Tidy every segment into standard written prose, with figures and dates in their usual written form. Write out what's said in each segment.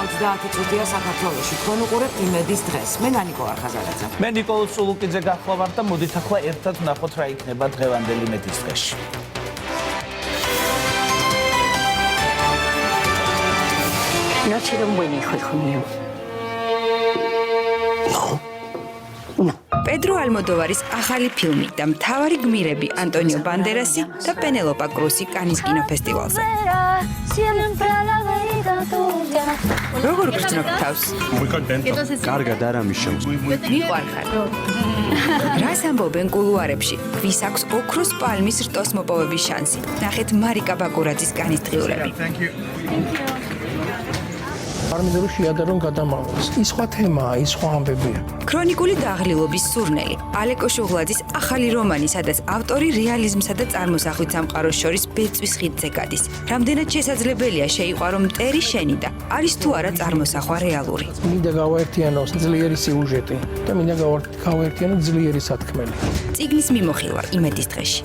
30 წუთია საქართველოში. თქვენ უყურებთ იმედის დღეს. მე ნანიკო არხაზარაძე. მე ნიკოლოზ სულუკიძე გახლავარ და მოდით ახლა ერთად ვნახოთ რა იქნება დღევანდელი იმედის დღეში. პედრო ალმოდოვარის ახალი ფილმი და მთავარი გმირები ანტონიო ბანდერასი და პენელოპა კრუსი კანის კინოფესტივალზე. როგორ გრძნობ თავს? კარგად არ ამიშოვს. მიყვარხარ. რას ამბობენ კულუარებში? ვის აქვს ოქროს პალმის რტოს მოპოვების შანსი? ნახეთ მარიკა ბაკურაძის კანის დღიურები. არამედ შეადარონ გადამავლას. ის სხვა თემაა, ის სხვა ამბებია. ქრონიკული დაღლილობის სურნელი. ალეკო შუღლაძის ახალი რომანი, სადაც ავტორი რეალიზმსა და წარმოსახვით სამყაროს შორის ბეწვის ხიდზე გადის. რამდენად შესაძლებელია შეიყვარო მტერი შენი და არის თუ არა წარმოსახვა რეალური. მინდა გავაერთიანოს ძლიერი სიუჟეტი და მინდა გავაერთიანო ძლიერი სათქმელი. წიგნის მიმოხილვა იმედის დღეში.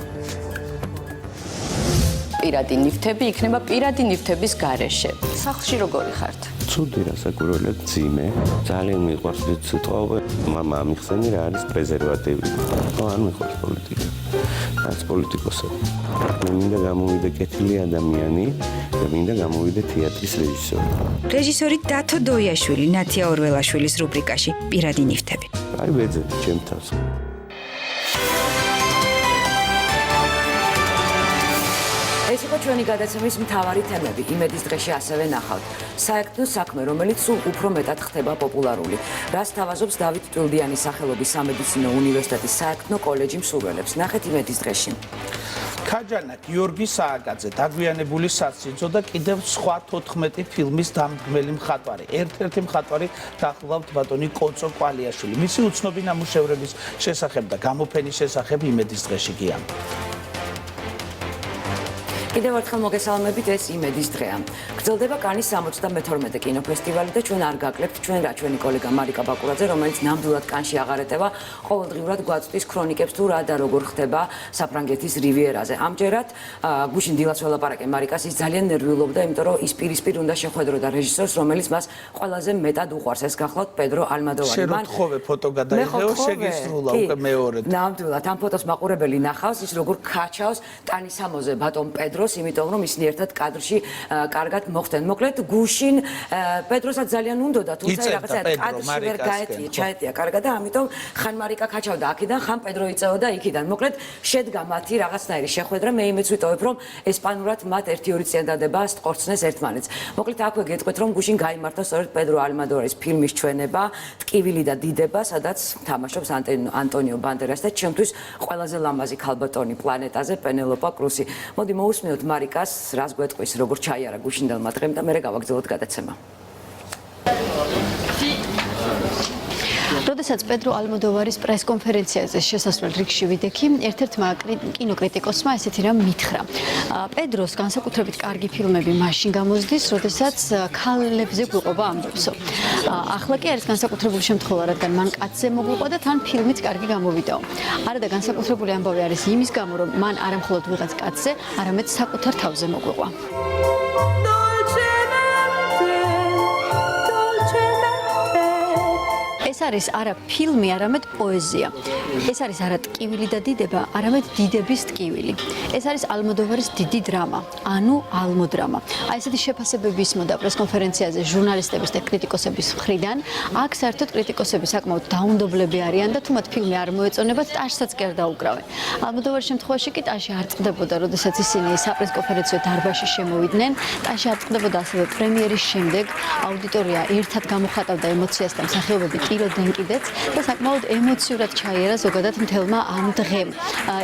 პირადი ნივთები იქნება პირადი ნივთების გარეშე. სახლში როგორი ხართ? ცუდი რასაკურველად ძიმე, ძალიან მიყვარს სიტყვა, მამა ამიხსენი რა არის პრეზერვატივი. არ მიყვარს პოლიტიკა. რაც პოლიტიკოსები. მე მინდა გამოვიდე კეთილი ადამიანი და მინდა გამოვიდე თეატრის რეჟისორი. რეჟისორი დათო დოიაშვილი, ნათია ორველაშვილის რუბრიკაში პირადი ნივთები. აი ვეძებ ჩემ თავს. ეს იყო ჩვენი გადაცემის მთავარი თემები. იმედის დღეში ასევე ნახავთ. საერთო საქმე, რომელიც სულ უფრო მეტად ხდება პოპულარული. რას თავაზობს დავით ტვილდიანის სახელობის სამედიცინო უნივერსიტეტის საერთო კოლეჯი მსურველებს. ნახეთ იმედის დღეში. ქაჯანა გიორგი სააკაძე, დაგვიანებული სასიძო და კიდევ სხვა 14 ფილმის დამდგმელი მხატვარი. ერთ-ერთი მხატვარი დახლავთ ბატონი კოწო კვალიაშვილი. მისი უცნობი ნამუშევრების შესახებ და გამოფენის შესახებ იმედის დღეში გია. კიდევ ერთხელ მოგესალმებით, ეს იმედის დღეა. გრძელდება კანის 72 კინოფესტივალი და ჩვენ არ გაკლებთ ჩვენ რა ჩვენი კოლეგა მარიკა ბაკურაძე, რომელიც ნამდვილად კანში აღარ ეტევა, ყოველდღიურად გვაწვდის ქრონიკებს თუ რა და როგორ ხდება საფრანგეთის რივიერაზე. ამჯერად გუშინ დილას ველაპარაკე მარიკას, ის ძალიან ნერვიულობდა, იმიტომ რომ ის პირისპირ უნდა შეხვედროდა რეჟისორს, რომელიც მას ყველაზე მეტად უყვარს. ეს გახლავთ პედრო ალმოდოვარი. შეროთხოვე ფოტო გადაიღეო, შეგისრულა უკვე მეორედ. ნამდვილად ამ ფოტოს მაყურებელი ნახავს, ის როგორ ქაჩავს ტანისამოზე ბატონ პედროს, იმიტომ რომ ისინი ერთად კადრში კარგად მოხდნენ. მოკლედ გუშინ პედროსაც ძალიან უნდოდა, თუმცა რაღაცა კადრში ვერ ჩაეტია კარგად და ამიტომ ხან მარიკა ქაჩავდა აქედან, ხან პედრო იწეოდა იქიდან. მოკლედ შედგა მათი რაღაცნაირი შეხვედრა, მე იმეც ვიტოვებ, რომ ესპანურად მათ 1-2 წელი დადება სტყორცნეს ერთმანეთს. მოკლედ აქვე გეტყვით, რომ გუშინ გაიმართა სწორედ პედრო ალმოდოვარის ფილმის ჩვენება, ტკივილი და დიდება, სადაც თამაშობს ანტონიო ბანდერას და ჩემთვის ყველაზე ლამაზი ქალბატონი პლანეტაზე პენელოპა კრუსი. მოდი მოусმინოთ მარიკას, რას გვეტყვის, როგორ ჩაიარა გუშინდელმა დღემ და მერე გავაგრძელოთ გადაცემა. როდესაც პედრო ალმოდოვარის პრესკონფერენციაზე შესასვლელ რიგში ვიდექი, ერთ-ერთმა კინოკრიტიკოსმა ესეთი რამ მითხრა. პედროს განსაკუთრებით კარგი ფილმები მაშინ გამოზდის, როდესაც ქალებზე გვიყვება ამბებსო. ახლა კი არის განსაკუთრებული შემთხვევა, რადგან მან კაცზე მოგვიყვა და თან ფილმიც კარგი გამოვიდაო. არა და განსაკუთრებული ამბავი არის იმის გამო, რომ მან არა მხოლოდ ვიღაც კაცზე, არამედ საკუთარ თავზე მოგვიყვა. ეს არის არა ფილმი, არამედ პოეზია. ეს არის არა ტკივილი და დიდება, არამედ დიდების ტკივილი. ეს არის ალმოდოვარის დიდი დრამა, ანუ ალმოდრამა. აი ესეთი შეფასებები ისმოდა პრესკონფერენციაზე ჟურნალისტების და კრიტიკოსების მხრიდან. აქ საერთოდ კრიტიკოსები საკმაოდ დაუნდობლები არიან და თუ მათ ფილმი არ მოეწონებათ, ტაშსაც კი არ დაუკრავენ. ალმოდოვარის შემთხვევაში კი ტაში არ წყდებოდა, როდესაც ისინი საპრესკონფერენციო დარბაზში შემოვიდნენ. ტაში არ წყდებოდა ასევე პრემიერის შემდეგ. აუდიტორია ერთად გამოხატავდა ემოციას და მსახიობები ტიროდნენ კიდეც და საკმაოდ ემოციურად ჩაიარა ზოგადად მთელმა ამ დღემ.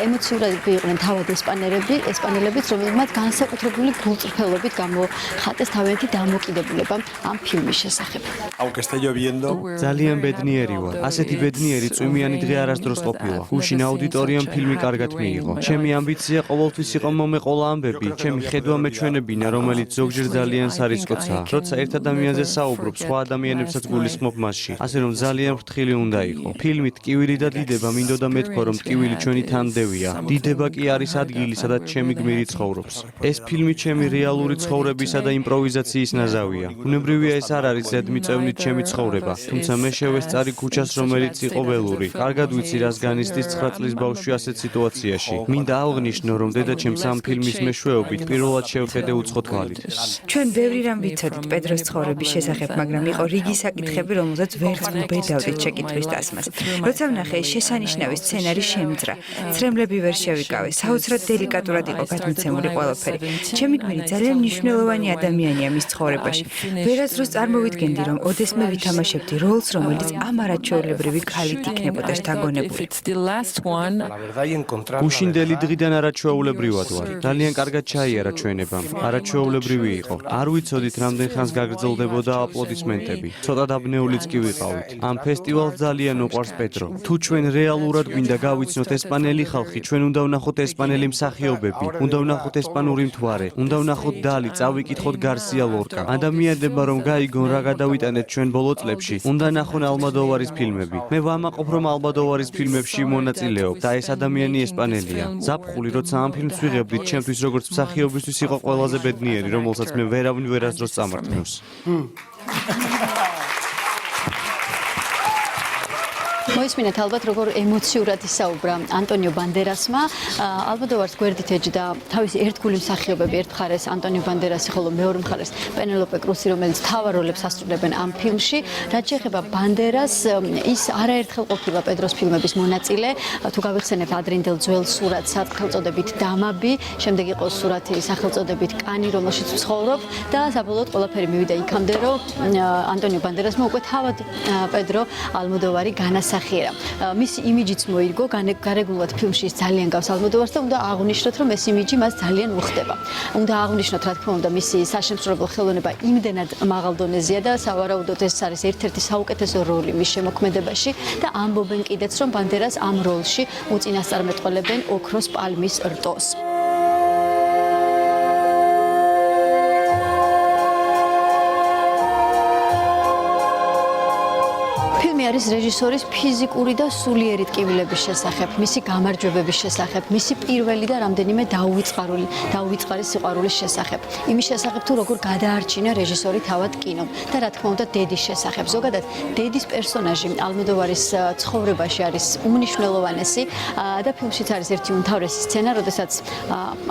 ემოციურად იყვნენ თავად ესპანელებიც, რომელმაც განსაკუთრებული გულწრფელობით გამოხატეს თავიანთი დამოკიდებულება ამ ფილმის შესახებ. ძალიან ბედნიერი ვარ. ასეთი ბედნიერი წვიმიანი დღე არასდროს ყოფილა. გუშინ აუდიტორიამ ფილმი კარგად მიიღო. ჩემი ამბიცია ყოველთვის იყო მომეყოლა ამბები, ჩემი ხედვა მეჩვენებინა, რომელიც ზოგჯერ ძალიან სარისკოცაა. როცა ერთ ადამიანზე საუბრობ, სხვა ადამიანებსაც გულისხმობ მასში. ასე რომ ძალიან ფრთხილი უნდა იყო. ფილმი ტკივილი და დიდება მინდოდა მეთქვა, რომ ტკივილი ჩვენი თანდევია. დიდება კი არის ადგილი, სადაც ჩემი გმირი ცხოვრობს. ეს ფილმი ჩემი რეალური ცხოვრებისა და იმპროვიზაციის ნაზავია. ბუნებრივია ეს არ არის ზედმიწევნით ჩემი ცხოვრება, თუმცა მე შევესწარი ქუჩას, რომელიც იყო ველური. კარგად ვიცი, რას განიცდის 9 წლის ბავშვი ასეთ სიტუაციაში. მინდა აღნიშნო, რომ დედაჩემს ამ ფილმის მეშვეობით პირველად შევხედე უცხო თვალით. ჩვენ ბევრი რამ ვიცოდით პედროს ცხოვრების შესახებ, მაგრამ იყო რიგი საკითხები, რომელზეც ვერც მობედავდით შეკითხვის დასმას. როცა ვნახე შესანიშნავი სცენარი შემძრა, ცრემლები ვერ შევიკავე, საოცრად დელიკატურად იყო გადმოცემული ყველაფერი. ჩემი გმირი ძალიან მნიშვნელოვანი ადამიანია მის ცხოვრებაში. ვერასდროს წარმოვიდგენდი, რომ ოდესმე ვითამაშებდი როლს, რომელიც ამ არაჩვეულებრივი ქალით იქნებოდა შთაგონებული. გუშინდელი დღიდან არაჩვეულებრივად ვარ. ძალიან კარგად ჩაიარა ჩვენებამ. არაჩვეულებრივი იყო. არ ვიცოდით, რამდენ ხანს გაგრძელდებოდა აპლოდისმენტები. ცოტა დაბნეულიც კი ვიყავით. ამ ფესტივალს ძალიან უყვარს პედრო. თუ ჩვენ რეალურად გვინდა გავიცნოთ ესპანელი ხალხი, ჩვენ უნდა ვნახოთ ესპანელი მსახიობები, უნდა ვნახოთ ესპანური მთვარე, უნდა ვნახოთ დალი, წავიკითხოთ გარსია ლორკა. ადამიანებმა რომ გაიგონ რა გადავიტანეთ ჩვენ ბოლო წლებში, უნდა ნახონ ალმოდოვარის ფილმები. მე ვამაყობ, რომ ალმოდოვარის ფილმებში მონაწილეობ და ეს ადამიანი ესპანელია. ზაფხული, როცა ამ ფილმს ვიღებდით, ჩემთვის როგორც მსახიობისთვის იყო ყველაზე ბედნიერი, რომელსაც მე ვერავინ ვერასდროს წამართნევს. მოისმინეთ ალბათ როგორ ემოციურად ისაუბრა ანტონიო ბანდერასმა. ალმოდოვარს გვერდით ეჯდა თავისი ერთგული მსახიობები, ერთ მხარეს ანტონიო ბანდერასი, ხოლო მეორე მხარეს პენელოპე კრუსი, რომელიც მთავარ როლებს ასრულებენ ამ ფილმში. რაც შეეხება ბანდერას, ის არაერთხელ ყოფილა პედროს ფილმების მონაწილე. თუ გავიხსენებთ ადრინდელ ძველ სურათს სახელწოდებით დამაბი, შემდეგ იყო სურათი სახელწოდებით კანი, რომელშიც ვცხოვრობ და საბოლოოდ ყველაფერი მივიდა იქამდე, რომ ანტონიო ბანდერასმა უკვე თავად პედრო ალმოდოვარი განასახიერა. მისი იმიჯიც მოირგო, გარეგნულად ფილმში ის ძალიან გავს ალმოდოვარს და უნდა აღვნიშნოთ, რომ ეს იმიჯი მას ძალიან უხდება. უნდა აღვნიშნოთ, რა თქმა უნდა, მისი საშემსრულებლო ხელოვნება იმდენად მაღალ დონეზეა და სავარაუდოდ ეს არის ერთ-ერთი საუკეთესო როლი მის შემოქმედებაში და ამბობენ კიდეც, რომ ბანდერას ამ როლში უწინასწარმეტყველებენ ოქროს პალმის რტოს. არის რეჟისორის ფიზიკური და სულიერი ტკივილების შესახებ, მისი გამარჯვებების შესახებ, მისი პირველი და რამდენიმე დაუვიწყარი სიყვარულის შესახებ. იმის შესახებ, თუ როგორ გადაარჩინა რეჟისორი თავად კინომ და რა თქმა უნდა დედის შესახებ. ზოგადად დედის პერსონაჟი ალმოდოვარის ცხოვრებაში არის უმნიშვნელოვანესი და ფილმშიც არის ერთი უმთავრესი სცენა, როდესაც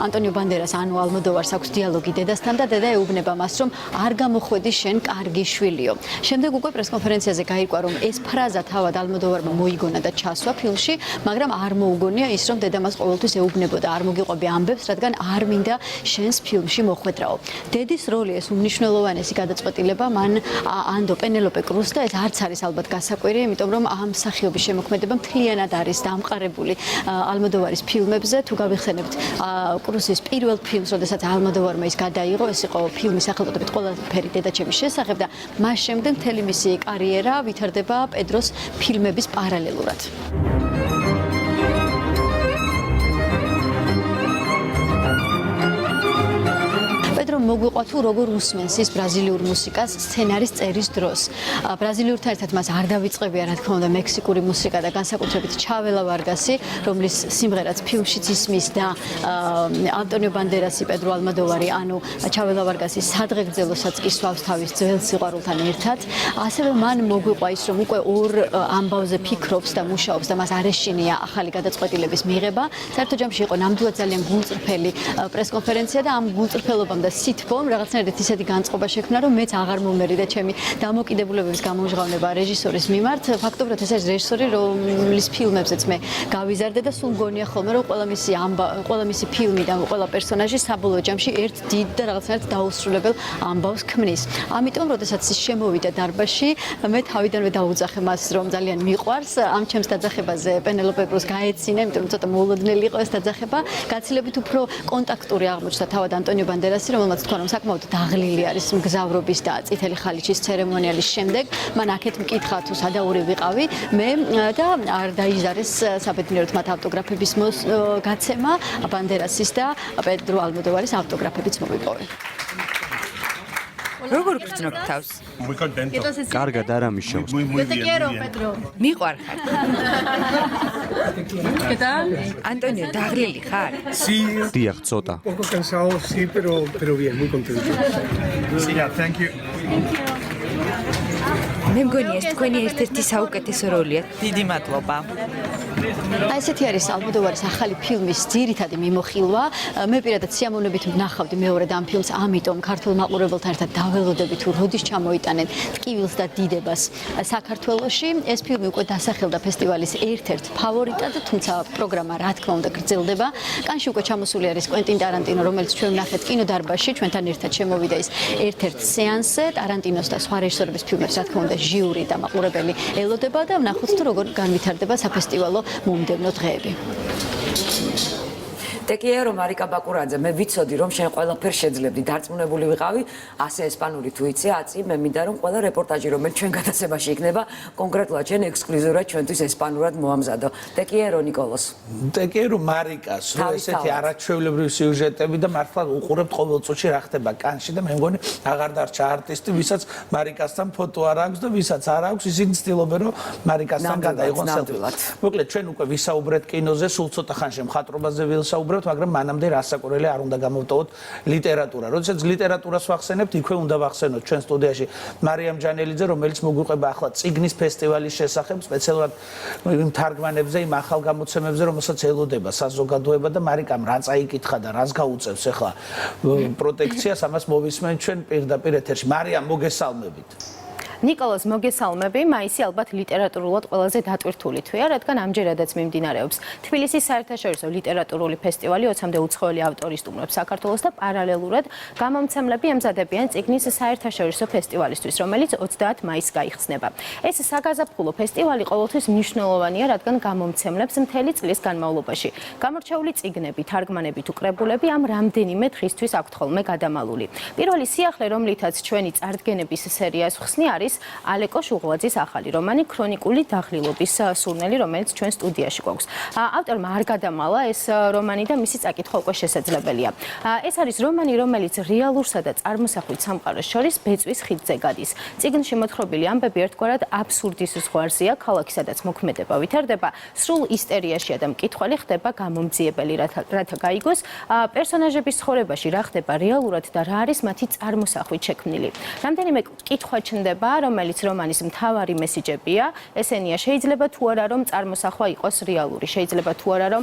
ანტონიო ბანდერას ანუ ალმოდოვარს აქვს დიალოგი დედასთან და დედა ეუბნება მას, რომ არ გამოხვედი შენ კარგი შვილიო. შემდეგ უკვე პრესკონფერენციაზე გაირკვა, რომ ეს ფრაზა თავად ალმოდოვარმა მოიგონა და ჩასვა ფილმში, მაგრამ არ მოუგონია ის, რომ დედა მას ყოველთვის ეუბნებოდა, არ მოგიყვები ამბებს, რადგან არ მინდა შენს ფილმში მოხვედრაო. დედის როლი ეს უმნიშვნელოვანესი გადაწყვეტილება მან ანდო პენელოპე კრუს და ეს არც არის ალბათ გასაკვირი, იმიტომ რომ ამ მსახიობის შემოქმედება მთლიანად არის დამყარებული ალმოდოვარის ფილმებზე. თუ გავიხსენებთ კრუსის პირველ ფილმს, როდესაც ალმოდოვარმა ის გადაიღო, ეს იყო ფილმი სახელწოდებით ყველაფერი დედაჩემის შესახებ და მას შემდეგ მთელი მისი კარიერა ვითარდება პედროს ფილმების პარალელურად. პედრო მოგვიყვა თუ როგორ უსმენს ის ბრაზილიურ მუსიკას სცენარის წერის დროს. ბრაზილიურთან ერთად მას არ დავიწყებია, რა თქმა უნდა, მექსიკური მუსიკა და განსაკუთრებით ჩაველა ვარგასი, რომლის სიმღერაც ფილმშიც ისმის და ანტონიო ბანდერასი, პედრო ალმოდოვარი, ანუ ჩაველა ვარგასი სადღეგრძელოსაც კი სვავს თავის ძველ სიყვარულთან ერთად. ასევე მან მოგვიყვა ის, რომ უკვე ორ ამბავზე ფიქრობს და მუშაობს და მას არ ეშინია ახალი გადაწყვეტილების მიღება. საერთო ჯამში იყო ნამდვილად ძალიან გულწრფელი პრესკონფერენცია და ამ გულწრფელობამ და სითბომ რაღაცნაირად ისეთი განწყობა შექმნა, რომ მეც აღარ მომერიდა ჩემი დამოკიდებულებების გამომჟღავნება რეჟისორის მიმართ. ფაქტობრივად ეს არის რეჟისორი, რომლის ფილმებზეც მე გავიზარდე და სულ მგონია ხოლმე, რომ ყველა მისი ფილმი და ყველა პერსონაჟი საბოლოო ჯამში ერთ დიდ და რაღაცნაირად დაუსრულებელ ამბავს ქმნის. ამიტომ, როდესაც ის შემოვიდა დარბაზში, მე თავიდანვე დაუძახე მას, რომ ძალიან მიყვარს ამ ჩემს დაძახებაზე პენელოპე კრუს გაეცინა, იმიტომ რომ ცოტა მოულოდნელი იყო ეს დაძახება. გაცილებით უფრო კონტაქტური აღმოჩნდა თავად ანტონიო ბანდერასი, რომელმაც თქვა, რომ საკმაოდ დაღლილი არის მგზავრობის და წითელი ხალიჩის ცერემონიალის შემდეგ. მან აქეთ მკითხა, თუ სადაური ვიყავი მე და არ დაიზარეს საბედნიეროდ მათ ავტოგრაფების გაცემა, ბანდერასის და პედრო ალმოდოვარის ავტოგრაფებიც მოვიპოვე. როგორ გრძნობ თავს? კარგად არ ამიშოვს. მიყვარხარ. ანტონიო, დაღლილი ხარ? დიახ, ცოტა. Poco cansado, sí, pero bien, muy contento. მე მგონია ეს თქვენი ერთ-ერთი საუკეთესო როლია. დიდი მადლობა. აი ესეთი არის ალმოდოვარის ახალი ფილმის ძირითადი მიმოხილვა. მე პირადად სიამოვნებით ვნახავდი მეორედ ამ ფილმს, ამიტომ ქართულ მაყურებელთან ერთად დაველოდები თუ როდის ჩამოიტანენ ტკივილს და დიდებას საქართველოში. ეს ფილმი უკვე დასახელდა ფესტივალის ერთ-ერთ ფავორიტად, თუმცა პროგრამა რა თქმა უნდა გრძელდება. კანში უკვე ჩამოსული არის კვენტინ ტარანტინო, რომელიც ჩვენ ვნახეთ კინოდარბაზში, ჩვენთან ერთად შემოვიდა ის ერთ-ერთ სეანსზე. ტარანტინოს და სხვა რეჟისორების ფილმებს რა თქმა უნდა ჟიური და მაყურებელი ელოდება და ვნახოთ თუ როგორ განვითარდება საფესტივალო მომდევნო დღეები. ტეკიერო მარიკა ბაკურაძე, მე ვიცოდი რომ შენ ყველაფერს შეძლებდი, დარწმუნებული ვიყავი, ასე ესპანური თუ იცი, აწი, მე მინდა რომ ყველა რეპორტაჟი რომელიც ჩვენ გადაცემაში იქნება, კონკრეტულად შენ ექსკლუზიურად ჩვენთვის ესპანურად მოამზადო. ტეკიერო ნიკოლოს. ტეკიერო მარიკას, რო ესეთი არაჩვეულებრივი სიუჟეტები და მართლა უყურებთ ყოველ წუთში რა ხდება კანში და მე მგონი აღარ დარჩა არტისტი, ვისაც მარიკასთან ფოტო არ აქვს და ვისაც არ აქვს, ისინი ცდილობენ რომ მარიკასთან გადაიღონ სელფი. მოკლედ ჩვენ უკვე ვისაუბრეთ კინოზე, სულ ცოტა ხანში მხატვრობაზე ვისაუბრეთ, მაგრამ მანამდე რასაკურველი არ უნდა გამოვტოვოთ ლიტერატურა. როდესაც ლიტერატურას ვახსენებთ, იქვე უნდა ვახსენოთ ჩვენ სტუდიაში მარიამ ჯანელიძე, რომელიც მოგვიყვება ახლა წიგნის ფესტივალის შესახებ, სპეციალურად იმ თარგმანებზე, იმ ახალ გამოცემებზე, რომელსაც ელოდება საზოგადოება და მარიკამ რა წაიკითხა და რას გაუწევს ახლა პროტექციას, ამას მოვისმენთ ჩვენ პირდაპირ ეთერში. მარიამ, მოგესალმებით. ნიკოლოს, მოგესალმები. მაისი ალბათ ლიტერატურულად ყველაზე დატვირთული თვეა, რადგან ამჯერადაც მიმდინარეობს თბილისის საერთაშორისო ლიტერატურული ფესტივალი 20-მდე უცხოელი ავტორი სტუმრობს საქართველოს და პარალელურად გამომცემლები ემზადებიან წიგნის საერთაშორისო ფესტივალისთვის, რომელიც 30 მაისს გაიხსნება. ეს საგაზაფხულო ფესტივალი ყოველთვის მნიშვნელოვანია, რადგან გამომცემლებს მთელი წლის განმავლობაში გამორჩეული წიგნები, თარგმანები თუ კრებულები ამ რამდენიმე დღისთვის აქვთ ხოლმე გადამალული. პირველი სიახლე, რომლითაც ჩვენი წარდგენების სერიას ხსნი არის ალეკო შუღლაძის ახალი რომანი ქრონიკული დაღლილობის სურნელი, რომელიც ჩვენ სტუდიაში გვაქვს. ავტორმა არ გადამალა ეს რომანი და მისი წაკითხვა უკვე შესაძლებელია. ეს არის რომანი, რომელიც რეალურსა და წარმოსახვით სამყაროს შორის ბეწვის ხიდზე გადის. წიგნში მოთხრობილი ამბები ერთგვარად აბსურდის ზღვარზეა, ქალაქი სადაც მოქმედება ვითარდება, სრულ ისტერიაშია და მკითხველი ხდება გამომძიებელი, რათა გაიგოს პერსონაჟების ცხოვრებაში რა ხდება რეალურად და რა არის მათი წარმოსახვით შექმნილი. რამდენიმე კითხვა ჩნდება, რომელიც რომანის მთავარი მესიჯებია, ესენია შეიძლება თუ არა რომ წარმოსახვა იყოს რეალური, შეიძლება თუ არა რომ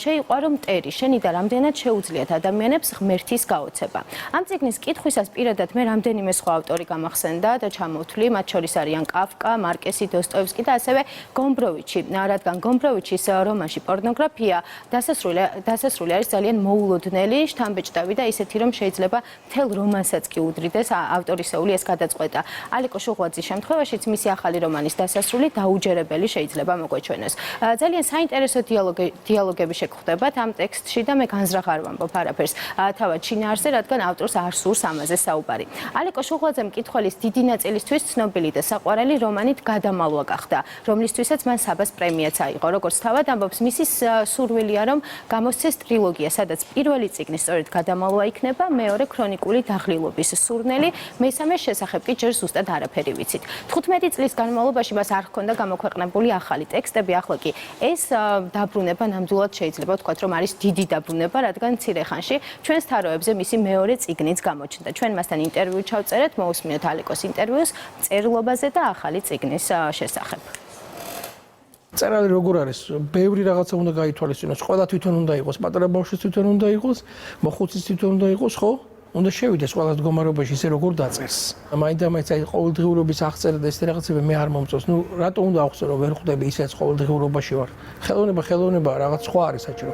შეიყვარო მტერი, შენი და რამდენად შეუძლიათ ადამიანებს ღმერთის გაოცება. ამ წიგნის კითხვისას პირადად მე რამდენიმე სხვა ავტორი გამახსენდა და ჩამოვთვლი, მათ შორის არიან კაფკა, მარკესი, დოსტოევსკი და ასევე გომბროვიჩი, რადგან გომბროვიჩის რომანში პორნოგრაფია დასასრული არის ძალიან მოულოდნელი, შთამბეჭდავი და ისეთი რომ შეიძლება მთელ რომანსაც კი უდრიდეს ავტორისეული ეს გადაწყვეტა. ალეკო შუღლაძის შემთხვევაშიც მისი ახალი რომანის დასასრული დაუჯერებელი შეიძლება მოგვეჩვენოს. ძალიან საინტერესო დიალოგები შეგხვდებათ ამ ტექსტში და მე განზრახ არ ვამბობ არაფერს თავად შინაარსზე, რადგან ავტორს არ სურს ამაზე საუბარი. ალეკო შუღლაძემ მკითხველის დიდი ნაწილისთვის ცნობილი და საყვარელი რომანით გადამალვა გახდა, რომლისთვისაც მან საბას პრემიაც აიღო. როგორც თავად ამბობს, მისი სურვილია რომ გამოსცეს ტრილოგია, სადაც პირველი წიგნი სწორედ გადამალვა იქნება, მეორე ქრონიკული დაღლილობის სურნელი, მესამეს შესახებ კი ჯერ ზუსტად არაფერი ვიცით. 15 წლის განმავლობაში მას არ ჰქონდა გამოქვეყნებული ახალი ტექსტები, ახლა კი ეს დაბრუნება ნამდვილად შეიძლება ვთქვათ, რომ არის დიდი დაბრუნება, რადგან მცირე ხანში ჩვენს თაროებზე მისი მეორე წიგნიც გამოჩნდა. ჩვენ მასთან ინტერვიუ ჩავწერეთ, მოусმინოთ ალეკოს ინტერვიუს წერილობაზე და ახალი წიგნის შესახებ. წერალი როგორ არის? ბევრი რაღაცა უნდა გაითვალისწინოს, ყველა თვითონ უნდა იყოს, პატარა ბავშვის თვითონ უნდა იყოს, მოხუცის თვითონ უნდა იყოს, ხო? უნდა შევიდეს ყველა მდგომარეობაში ისე როგორ დაწერს. მაინდა-მაინც აი ყოველდღიურობის აღწერა და ეს რაღაცები მე არ მომწონს. ნუ რატო უნდა ახსენო, ვერ ხვდები ისეც ყოველდღიურობაში ვარ. ხელოვნება რაღაც სხვა არის საჭირო.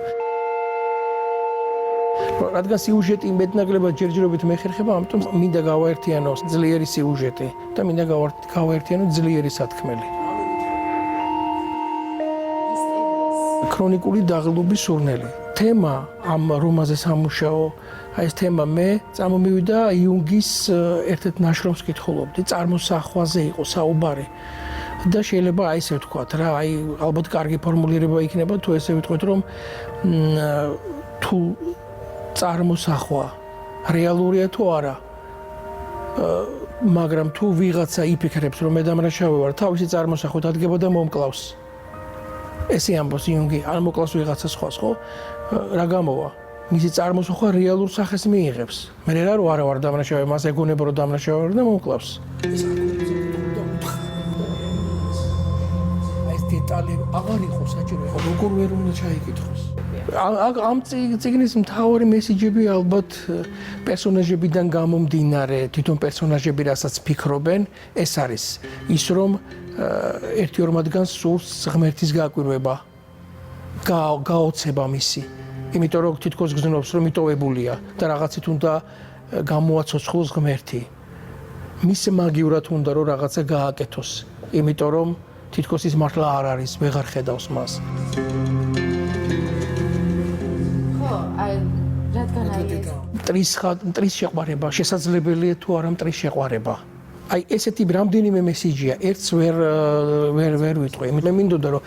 რადგან სიუჟეტი იმედნაკლებად ჯერჯერობით მეხერხება, ამიტომ მინდა გავაერთიანო ძლიერი სიუჟეტი და მინდა გავაერთიანო ძლიერი სათქმელი. ქრონიკული დაღლილობის სურნელი. თემა ამ რომანზე სამუშაო, აი ეს თემა მე წამომივიდა იუნგის ერთ-ერთ ნაშრომს კითხულობდი, წარმოსახვაზე იყო საუბარი. და შეიძლება აი ესე ვთქვათ რა, აი ალბათ კარგი ფორმულირება იქნება თუ ესე ვიტყვით რომ თუ წარმოსახვა რეალურია თუ არა. მაგრამ თუ ვიღაცა იფიქრებს, რომ მე დამნაშავე ვარ, თავისი წარმოსახვით ადგება და მომკლავს. ესე ამბობს იუნგი, არ მოკლავს ვიღაცა სხვას, ხო? რა გამოვა? მისი წარმოსახვა რეალურ სახეს მიიღებს. მე რა რო არა ვარ დამნაშავე, მას ეგონება რომ დამნაშავე ვარ და მომკლავს. ეს დეტალები აღარ იყო საჭირო, როგორ ვერ უნდა ჩაიკითხოს. ამ წიგნის მთავარი მესიჯები ალბათ პერსონაჟებიდან გამომდინარე, თვითონ პერსონაჟები რასაც ფიქრობენ, ეს არის ის რომ ერთი-ორ მათგანს სურს ღმერთის გაკვირვება, გაოცება მისი. იმიტომ რომ თითქოს გზნობს რომ მიტოვებულია და რაღაცით უნდა გამოაცოცხლოს ღმერთი. მის მაგივრად უნდა რომ რაღაცა გააკეთოს, იმიტომ რომ თითქოს ის მართლა არ არის, ვეღარ ხედავს მას. მტრის შეყვარება შესაძლებელია თუ არა მტრის შეყვარება. აი ესეთი რამდენიმე მესიჯია, ერთს ვერ ვიტყვი. მე მინდოდა რომ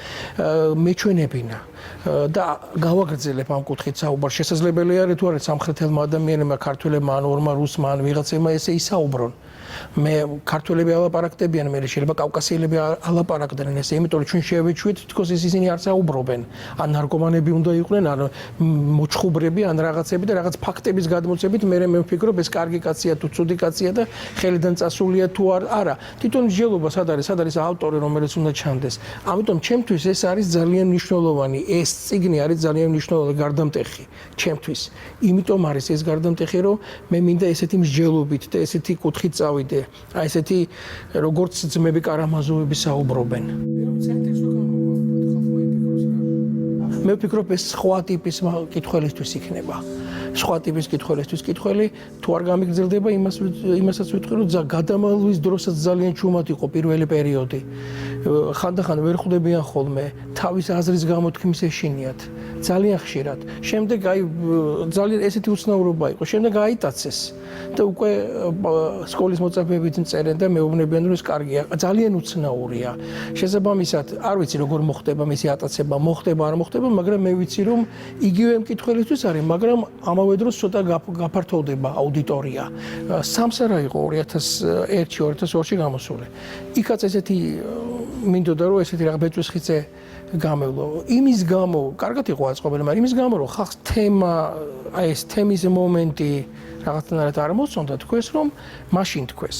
მეჩვენებინა და გავაგრძელებ ამ კუთხით საუბარს. შესაძლებელია თუ არა სამხრეთელმა ადამიანებმა, ქართველებმა, ან ორმა რუსმა, ან ვიღაცებმა ესე ისაუბრონ. მე ქართველები ალაპარაკდებიან, მე შეიძლება კავკასიელები ალაპარაკდნენ ესე, იმიტომ რომ ჩვენ შევეჩვით, თქოს ისინი არ საუბრობენ. ან ნარკომანები უნდა იყვნენ, ან მოჩხუბრები, ან რაღაცები და რაღაც ფაქტების გადმოცემით მე ვფიქრობ ეს კარგი კაცია თუ ცუდი კაცია და ხელიდან წასულია თუ არა. თვითონ მსჯელობა სად არის ავტორი, რომელიც უნდა ჩანდეს. ამიტომ ჩემთვის ეს არის ძალიან მნიშვნელოვანი. ეს წიგნი არის ძალიან მნიშვნელოვანი გარდამტეხი ჩემთვის. იმიტომ არის ეს გარდამტეხი, რომ მე მინდა ესეთი მსჯელობით და ესეთი კუთხით წავიდე. აი ესეთი როგორც ძმები კარამაზოვები საუბრობენ. მე ვფიქრობ ეს სხვა ტიპის კითხველისთვის იქნება. სხვა ტიპის კითხველისთვის კითხველი თუ არ გამიგრძელდება, იმასაც ვიტყვი, რომ გადამალვის დროსაც ძალიან ჩუმად იყო პირველი პერიოდი. ხანდახან ვერ ხვდებიან ხოლმე, თავის აზრის გამოთქმის ეშინიათ. ძალიან ხშირად. შემდეგ ძალიან ესეთი უცნაურობა იყო. შემდეგ აიტაცეს და უკვე სკოლის მოწაფეებით წერენ და მეუბნებიან, რომ ეს კარგია. ძალიან უცნაურია. შესაბამისად, არ ვიცი როგორ მოხდება მისი ატაცება, მოხდება არ მოხდება, მაგრამ მე ვიცი, რომ იგივე მკითხველისთვის არის, მაგრამ ამავე დროს ცოტა გაფართოვდება აუდიტორია. სამსარა იყო 2001-2002-ში გამოსული. იქაც ესეთი მინდოდა რომ ესეთი რაღაც ბეწვის ხიце გამევლო. იმის გამო, კარგად იყო აწყობილი, მაგრამ იმის გამო რომ ხალხს თემა, აი ეს თემის მომენტი რაღაცნაირად არ მოსწონდა, თქვეს რომ მაშინ თქვეს,